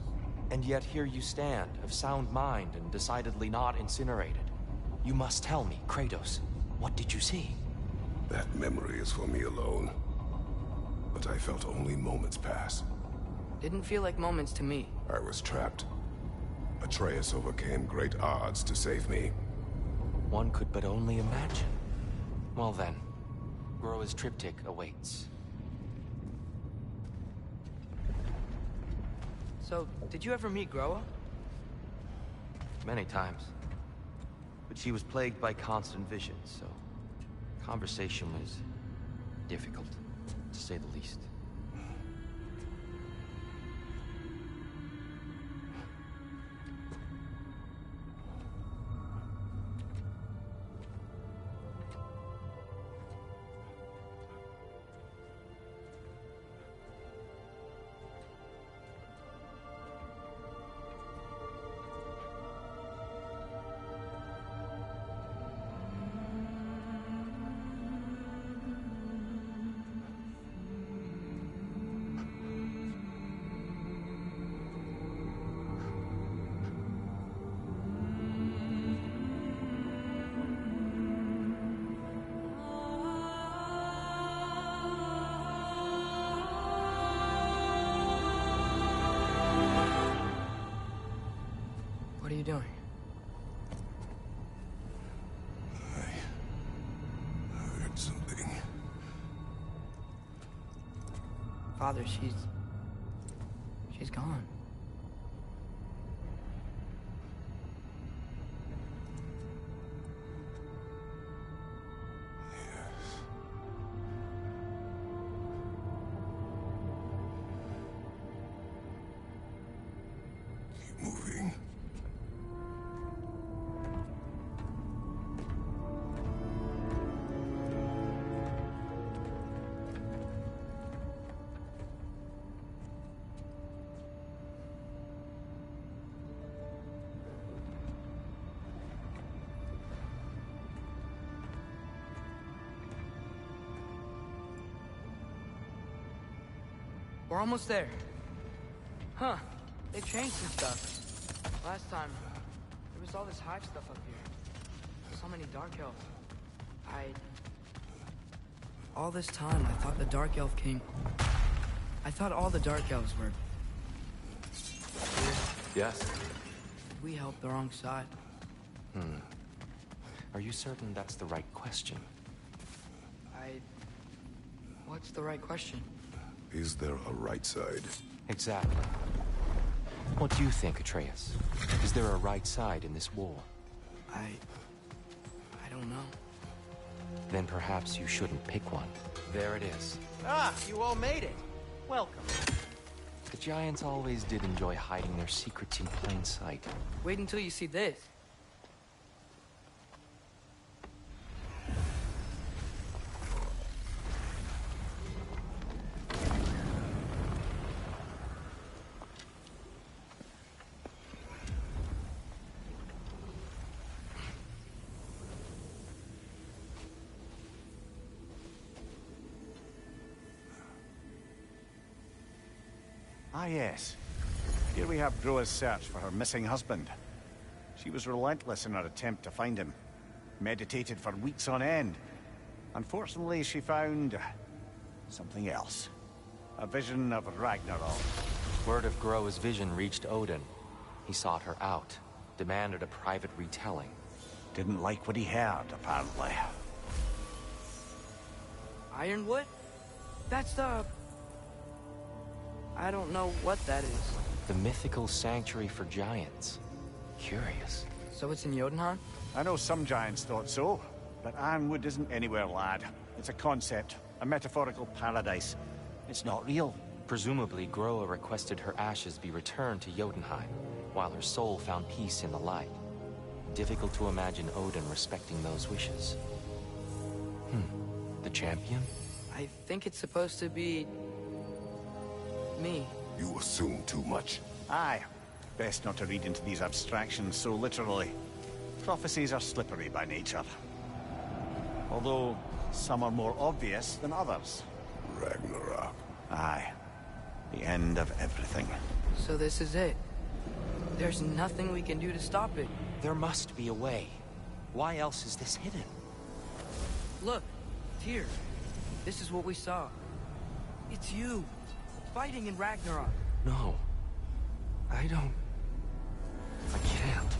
And yet here you stand, of sound mind and decidedly not incinerated. You must tell me, Kratos, what did you see? That memory is for me alone. But I felt only moments pass. Didn't feel like moments to me. I was trapped. Atreus overcame great odds to save me. One could but only imagine. Well then, Groa's triptych awaits. So, did you ever meet Groa? Many times. But she was plagued by constant visions, so conversation was difficult, to say the least. What are you doing? I heard something. Father, she's gone. Keep moving. We're almost there. Huh. They changed some stuff. Last time, there was all this hive stuff up here. So many Dark Elves. All this time, I thought the Dark Elf King... I thought all the Dark Elves were... Yes? We helped the wrong side. Are you certain that's the right question? What's the right question? Is there a right side? Exactly. What do you think, Atreus? Is there a right side in this war? I don't know. Then perhaps you shouldn't pick one. There it is. Ah, you all made it. Welcome. The giants always did enjoy hiding their secrets in plain sight. Wait until you see this. Ah, yes. Here we have Groa's search for her missing husband. She was relentless in her attempt to find him. Meditated for weeks on end. Unfortunately, she found... something else. A vision of Ragnarok. Word of Groa's vision reached Odin. He sought her out, demanded a private retelling. Didn't like what he heard, apparently. Ironwood? That's the... I don't know what that is. The mythical sanctuary for giants. Curious. So it's in Jotunheim? I know some giants thought so, but Ironwood isn't anywhere, lad. It's a concept, a metaphorical paradise. It's not real. Presumably, Groa requested her ashes be returned to Jotunheim, while her soul found peace in the light. Difficult to imagine Odin respecting those wishes. The champion? I think it's supposed to be... me. You assume too much. Aye. Best not to read into these abstractions so literally. Prophecies are slippery by nature. Although, some are more obvious than others. Ragnarok. Aye. The end of everything. So this is it. There's nothing we can do to stop it. There must be a way. Why else is this hidden? Look, Tyr. This is what we saw. It's you, fighting in Ragnarok. No. I don't... I can't.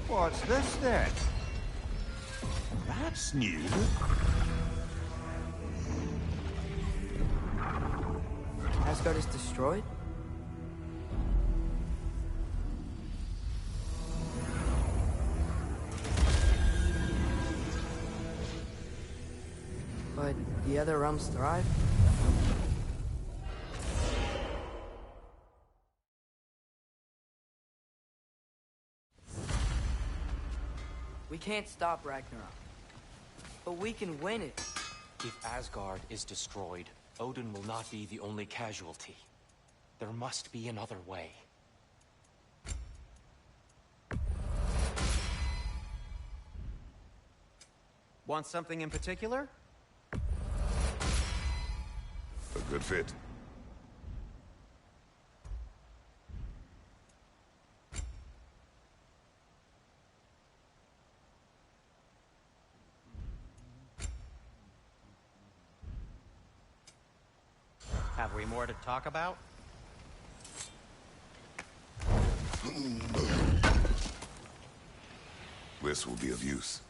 What's this then? That's new. Asgard is destroyed? But the other realms thrive? We can't stop Ragnarok, but we can win it. If Asgard is destroyed, Odin will not be the only casualty. There must be another way. Want something in particular? A good fit. Have we more to talk about? This will be of use.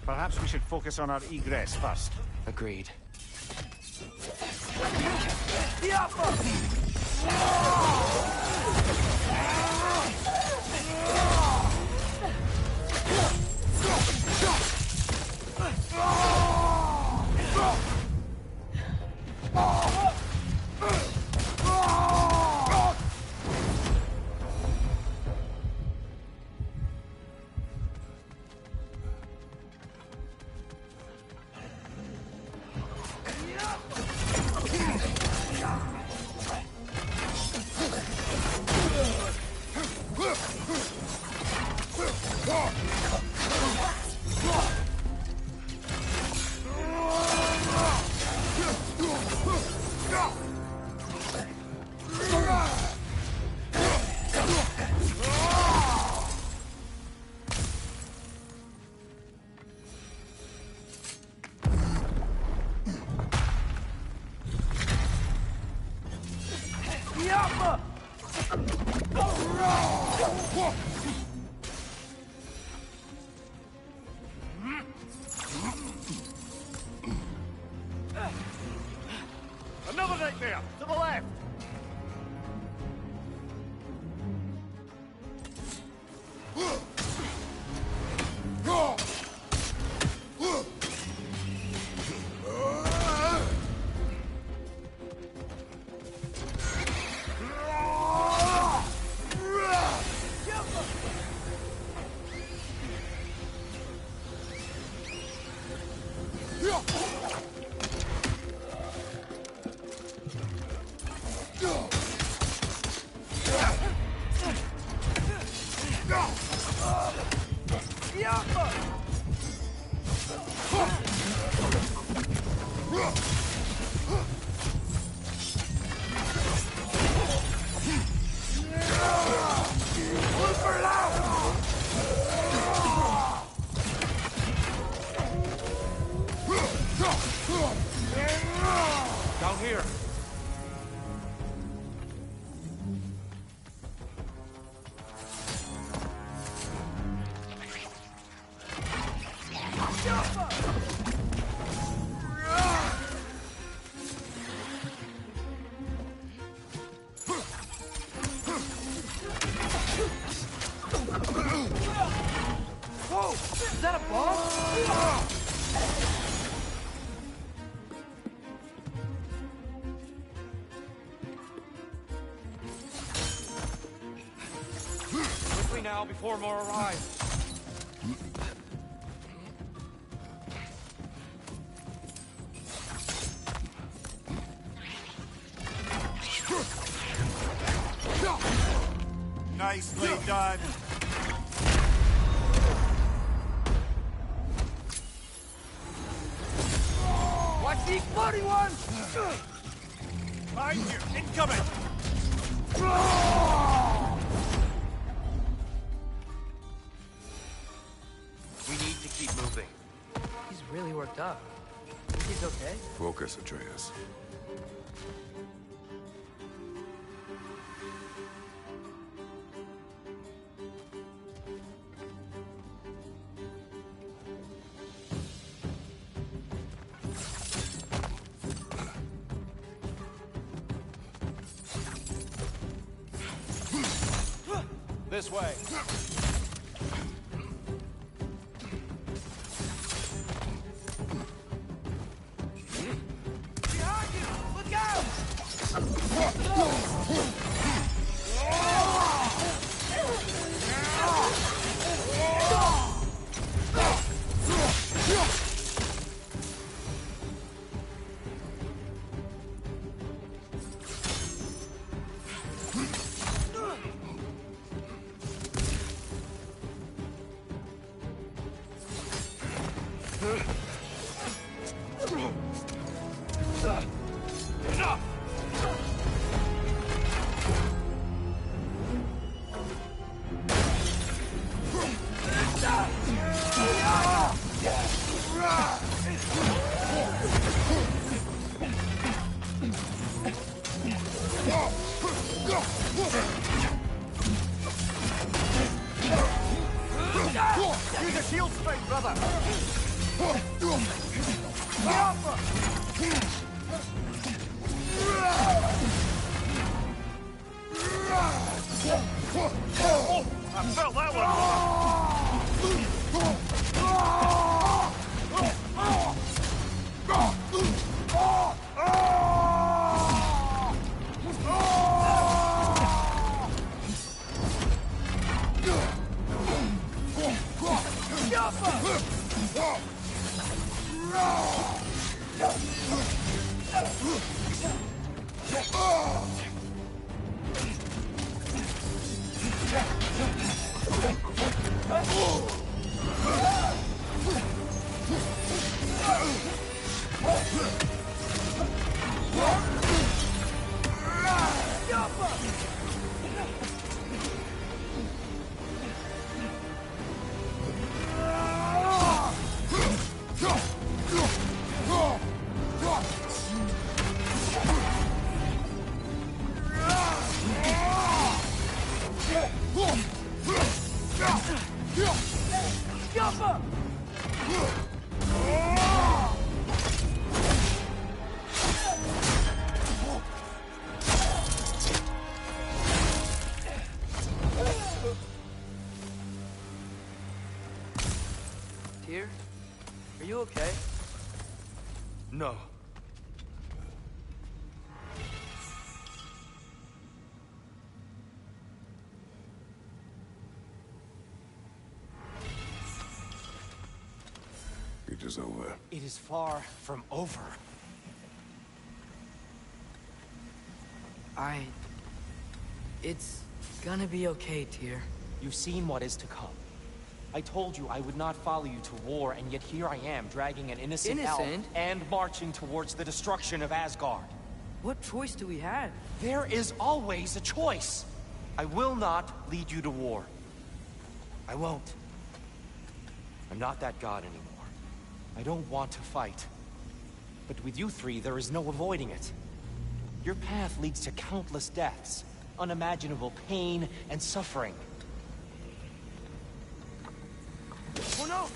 Perhaps we should focus on our egress first. Agreed. Another nightmare! To the left! Down here. Whoa! Is that a bomb? Quickly now, before more arrive. Nicely done. Watch the exploding one! Behind you! Incoming! We need to keep moving. He's really worked up. Think he's okay? Focus, Atreus. This way. Use a shield strike, brother! I felt that Tyr? Are you okay? No. It is over. It is far from over. It's gonna be okay, Tyr. You've seen what is to come. I told you I would not follow you to war, and yet here I am, dragging an innocent elf and marching towards the destruction of Asgard. What choice do we have? There is always a choice. I will not lead you to war. I won't. I'm not that god anymore. I don't want to fight. But with you three, there is no avoiding it. Your path leads to countless deaths, unimaginable pain and suffering. Oh no!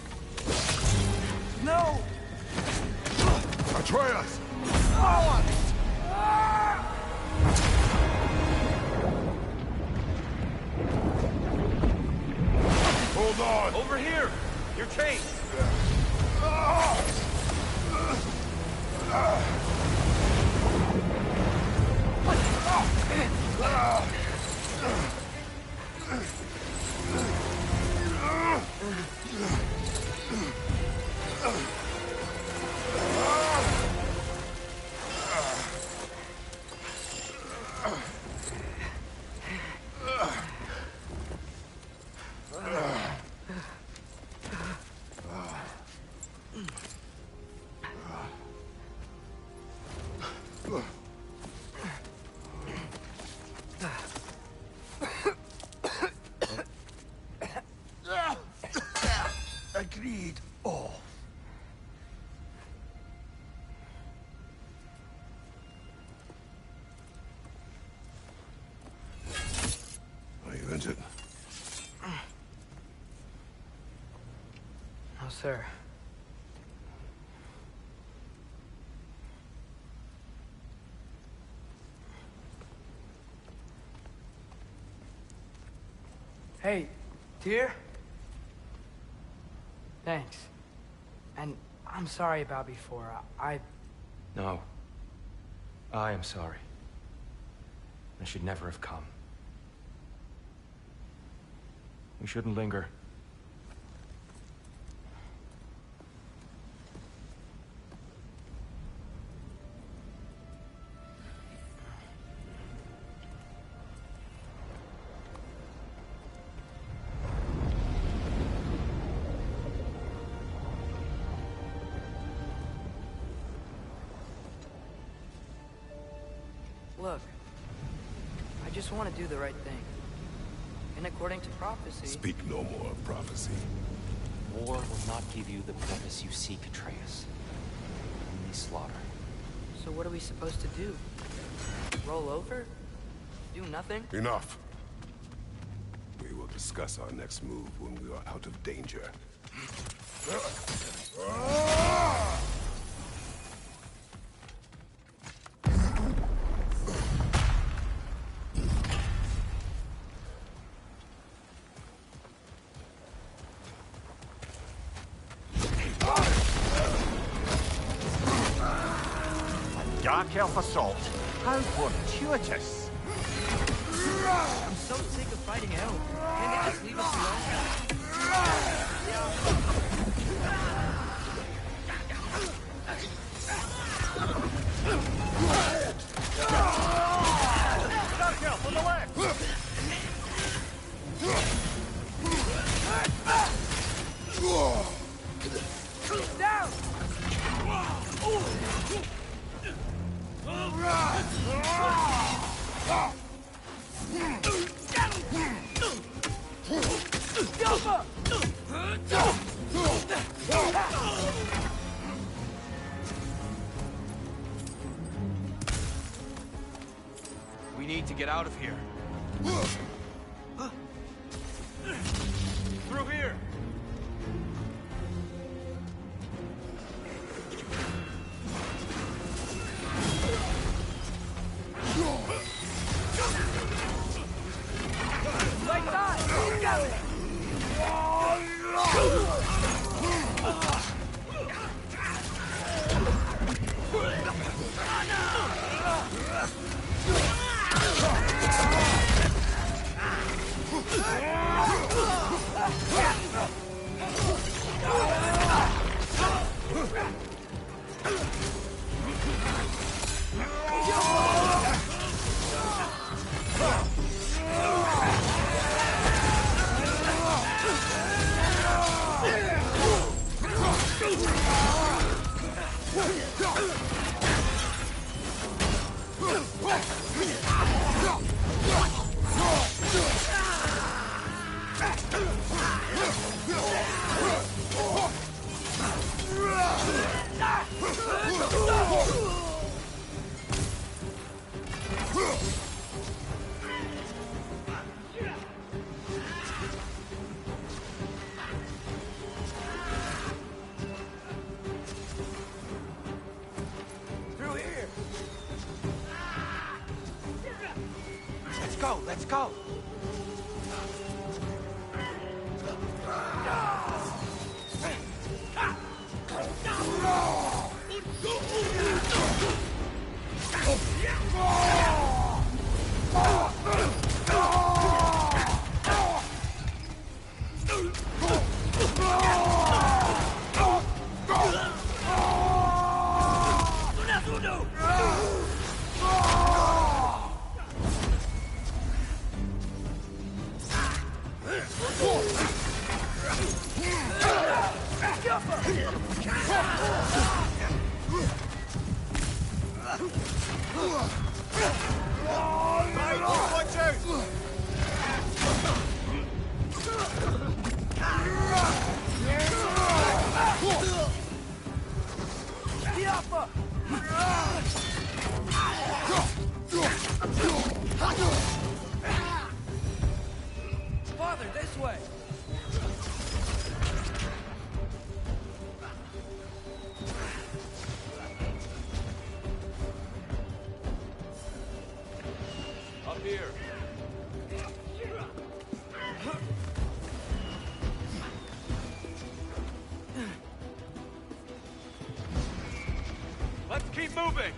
No! Atreus! Hold on! Over here! You're chained! damage it? No, sir. Hey, dear? Thanks. And I'm sorry about before. No. I am sorry. I should never have come. We shouldn't linger. Look, I just want to do the right thing. And according to prophecy... Speak no more of prophecy. War will not give you the purpose you seek, Atreus. Only slaughter. So what are we supposed to do? Roll over? Do nothing? Enough. We will discuss our next move when we are out of danger. Dark Elf assault. How fortuitous. I'm so sick of fighting elves. Can't they just leave us Dark Elf on the left! down! We need to get out of here. Through here! Right side! Got it! Let's go! Right This way. Up here. Let's keep moving.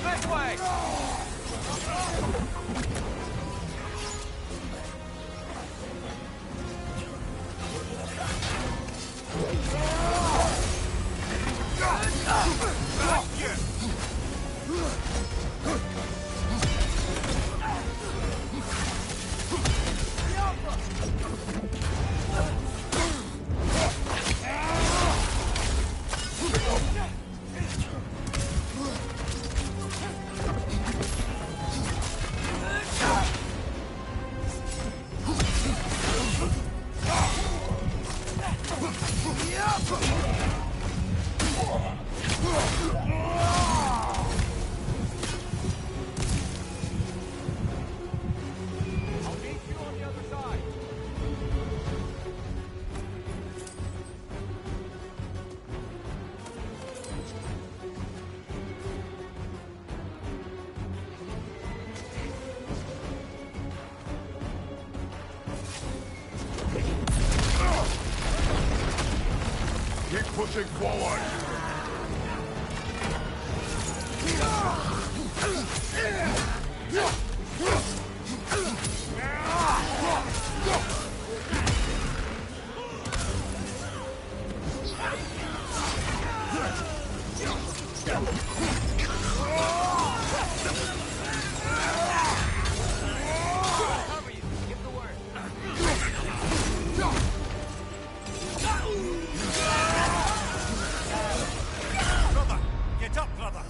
This way! Keep pushing forward! Brother! Get up, brother!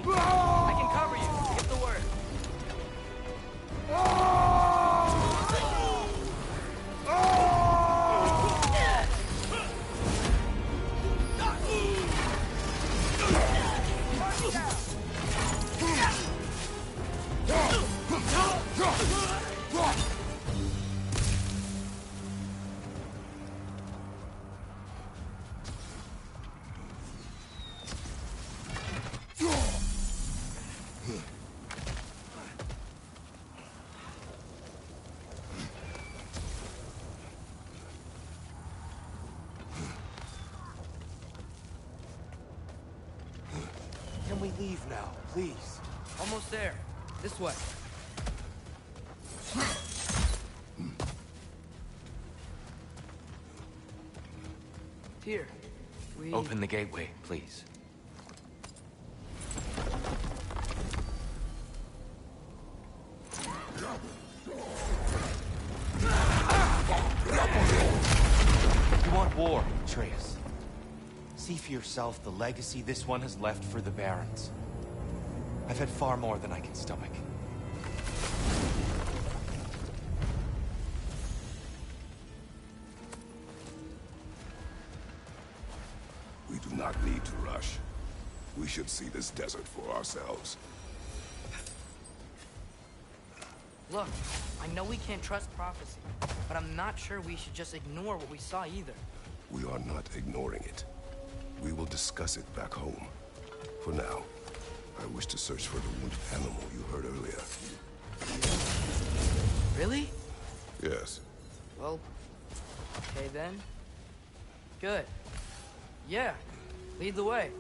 I can cover you. Get the word. Can we leave now, please? Almost there. This way. Here. We... Open the gateway, please. You want war, Atreus. See for yourself the legacy this one has left for the Barons. I've had far more than I can stomach. We do not need to rush. We should see this desert for ourselves. Look, I know we can't trust prophecy, but I'm not sure we should just ignore what we saw either. We are not ignoring it. We will discuss it back home. For now, I wish to search for the wounded animal you heard earlier. Really? Yes. Well, okay then. Good. Yeah, lead the way.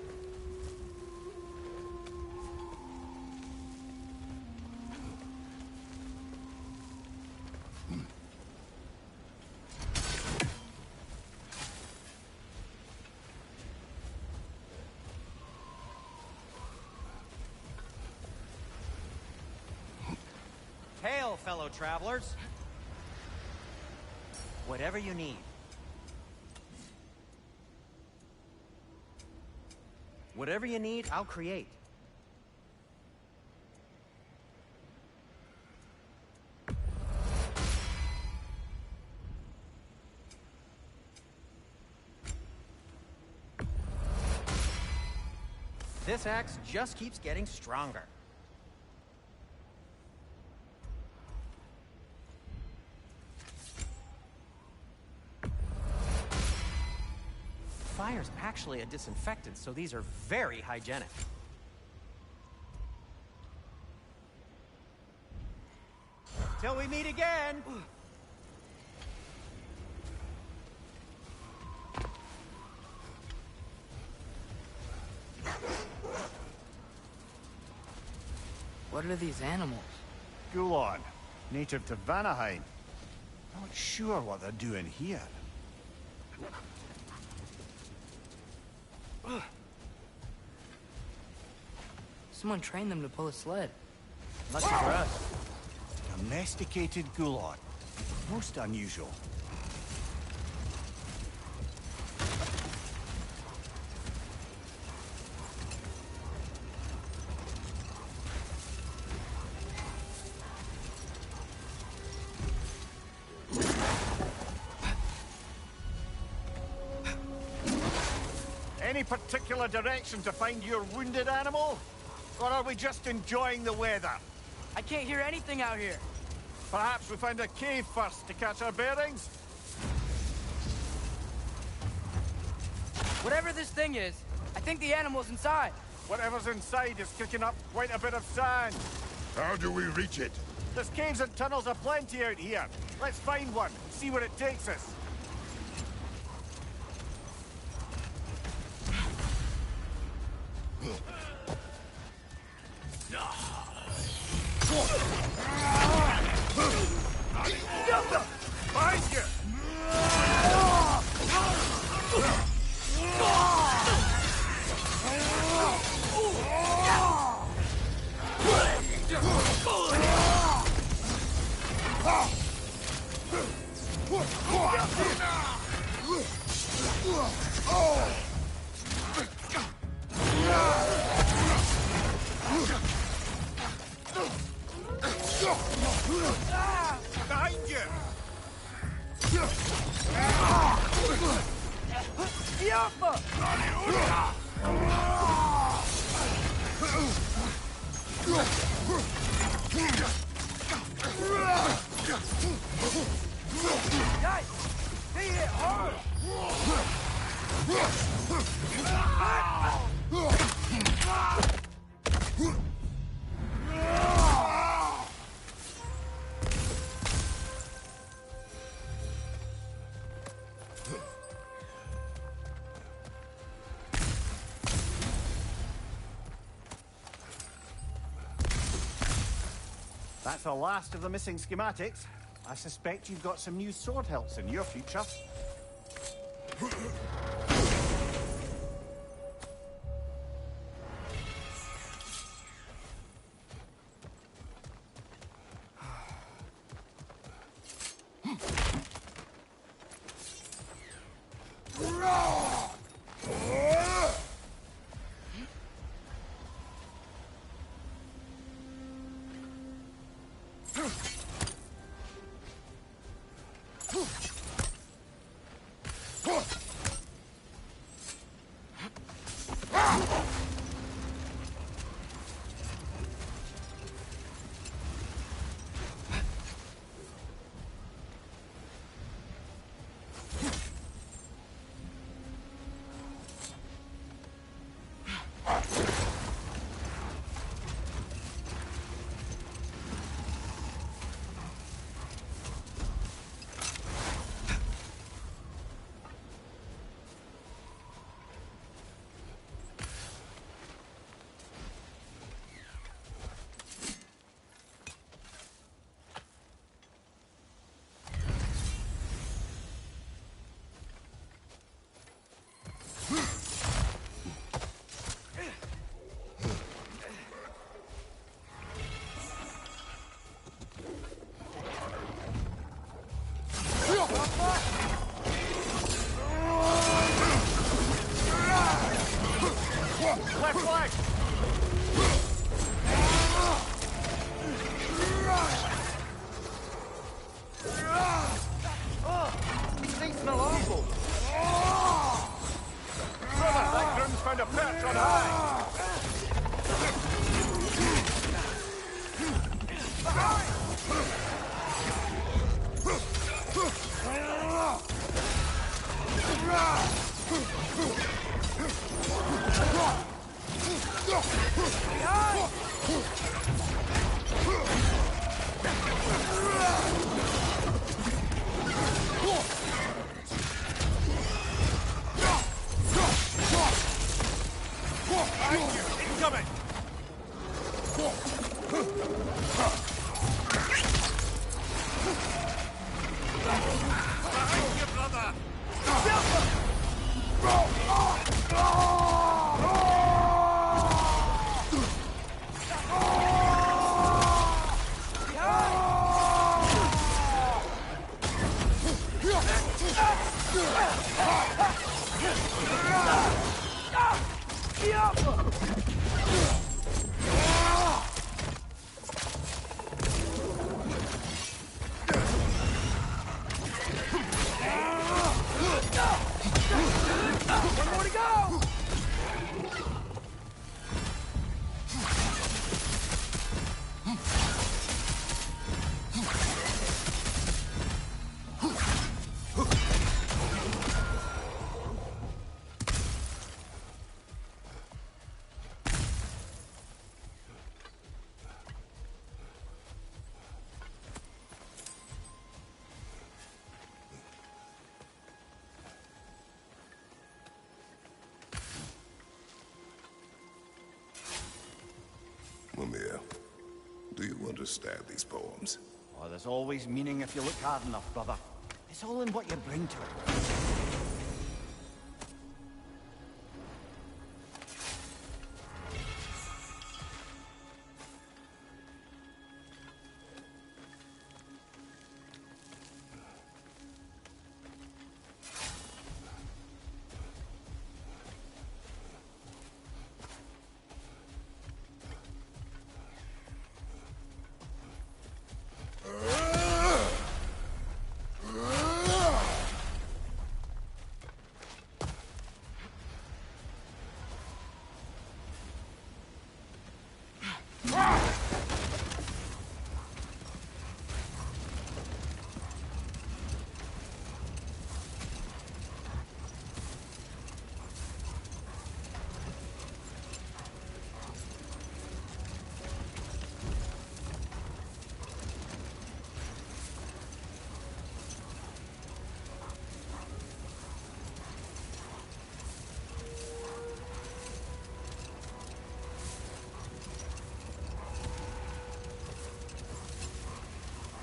Hail, fellow travelers. Whatever you need. Whatever you need, I'll create. This axe just keeps getting stronger. Fire's actually a disinfectant, so these are very hygienic. Till we meet again! What are these animals? Gulon, native to Vanaheim. Not sure what they're doing here. Someone trained them to pull a sled. Lucky for us. Domesticated Gulon. Most unusual. Any particular direction to find your wounded animal? Or are we just enjoying the weather? I can't hear anything out here. Perhaps we find a cave first to catch our bearings? Whatever this thing is, I think the animal's inside. Whatever's inside is kicking up quite a bit of sand. How do we reach it? There's caves and tunnels aplenty out here. Let's find one and see where it takes us. Find you! Behind you! Guys, they hit hard. That's the last of the missing schematics. I suspect you've got some new sword hilts in your future. Behind you, brother! One more to go! Mimir, do you understand these poems? Oh, there's always meaning if you look hard enough, brother. It's all in what you bring to it.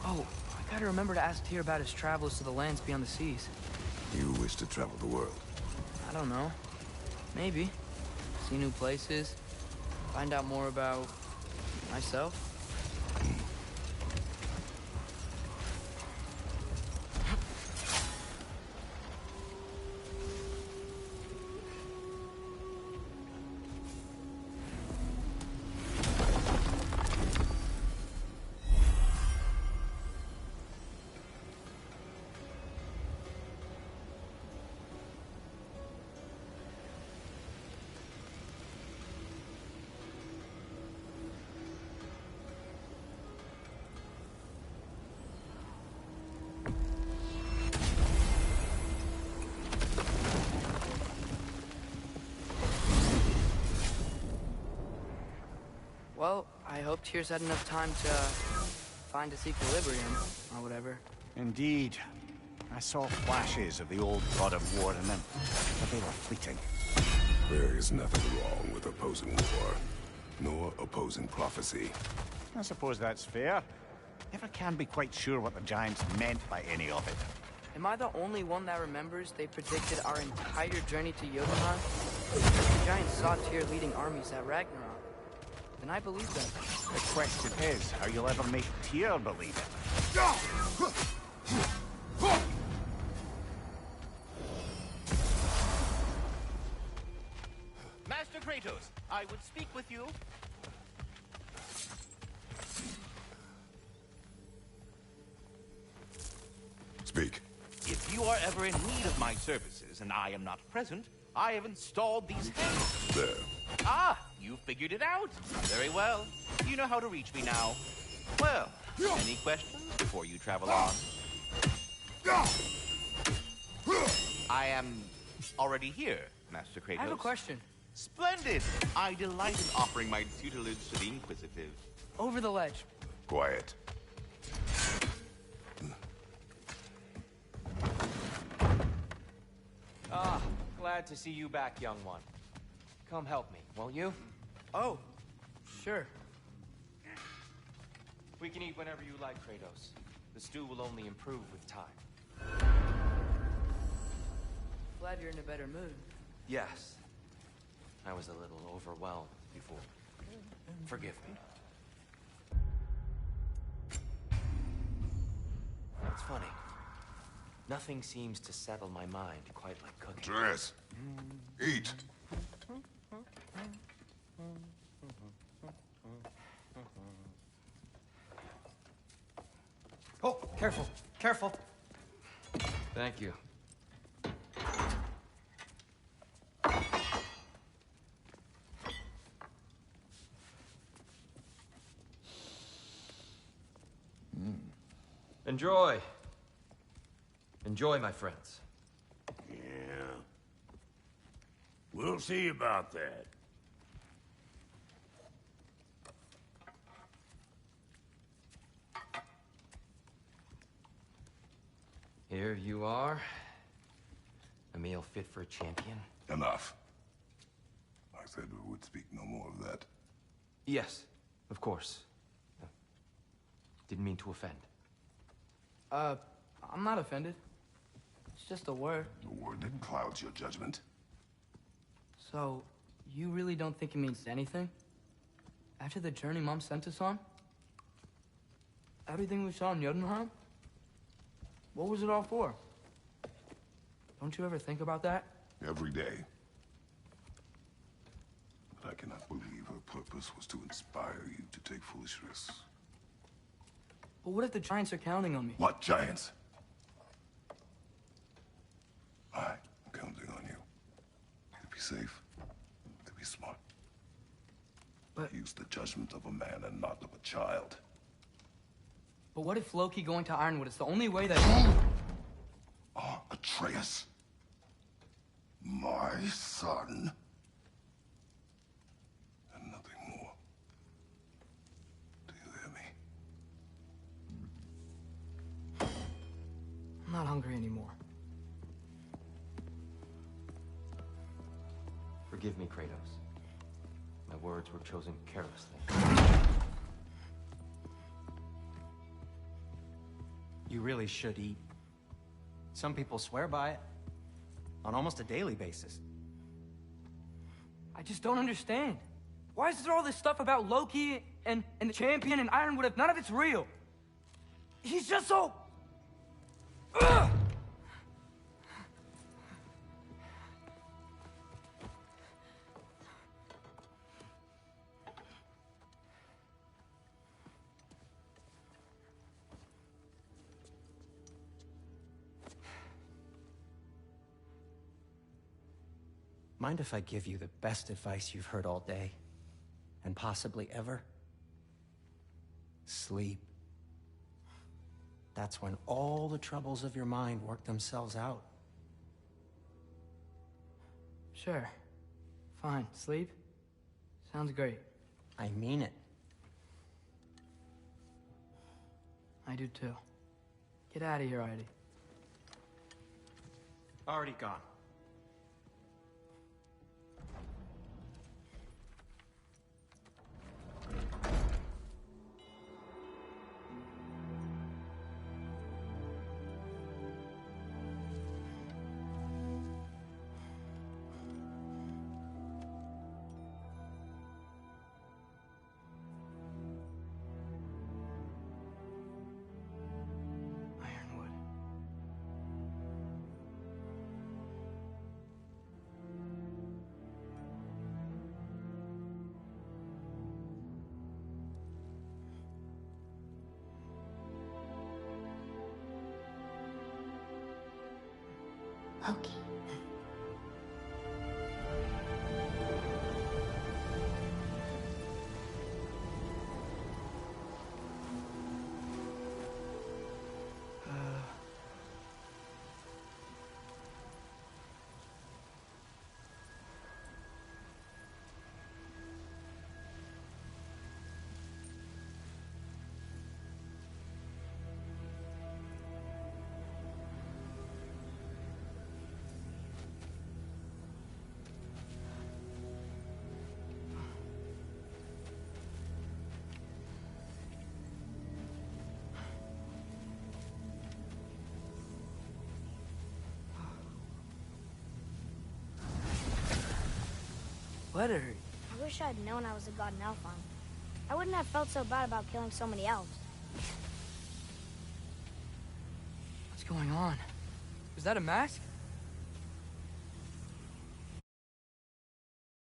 Oh, I gotta remember to ask Tyr about his travels to the lands beyond the seas. You wish to travel the world? I don't know. Maybe. See new places. Find out more about myself. Well, I hope Tyr's had enough time to find his equilibrium, or whatever. Indeed. I saw flashes of the old god of war in them, but they were fleeting. There is nothing wrong with opposing war, nor opposing prophecy. I suppose that's fair. Never can be quite sure what the Giants meant by any of it. Am I the only one that remembers they predicted our entire journey to Jotunheim? The Giants saw Tyr leading armies at Ragnarok. And I believe them. The question is, how you'll ever make Tyr believe it. Master Kratos, I would speak with you. Speak. If you are ever in need of my services and I am not present, I have installed these hands. There. Ah, you figured it out. Very well. You know how to reach me now. Well, any questions before you travel on? I am already here, Master Kratos. I have a question. Splendid! I delight in offering my tutelage to the inquisitive. Over the ledge. Quiet. Ah, glad to see you back, young one. Come help me, won't you? Oh, sure. We can eat whenever you like, Kratos. The stew will only improve with time. Glad you're in a better mood. Yes. I was a little overwhelmed before. Forgive me. It's funny. Nothing seems to settle my mind quite like cooking. Atreus, eat. Oh, careful, careful. Thank you. Enjoy. Enjoy, my friends. Yeah. We'll see about that. Here you are. A meal fit for a champion. Enough. I said we would speak no more of that. Yes, of course. Didn't mean to offend. I'm not offended. It's just a word. A word that clouds your judgment. So, you really don't think it means anything? After the journey Mom sent us on? Everything we saw in Jotunheim? What was it all for? Don't you ever think about that? Every day. But I cannot believe her purpose was to inspire you to take foolish risks. But what if the Giants are counting on me? What giants? I'm counting on you. To be safe. To be smart. But use the judgment of a man and not of a child. But what if Loki going to Ironwood is the only way that... Atreus. My son. And nothing more. Do you hear me? I'm not hungry anymore. Forgive me, Kratos. My words were chosen carelessly. You really should eat. Some people swear by it. On almost a daily basis. I just don't understand. Why is there all this stuff about Loki and the champion and Ironwood if none of it's real? He's just so... Ugh! Mind if I give you the best advice you've heard all day? And possibly ever? Sleep. That's when all the troubles of your mind work themselves out. Sure. Fine. Sleep? Sounds great. I mean it. I do too. Get out of here, Heidi. Already gone. Ironwood. Loki. Letter. I wish I'd known I was a god in Alfheim. I wouldn't have felt so bad about killing so many elves. What's going on? Is that a mask?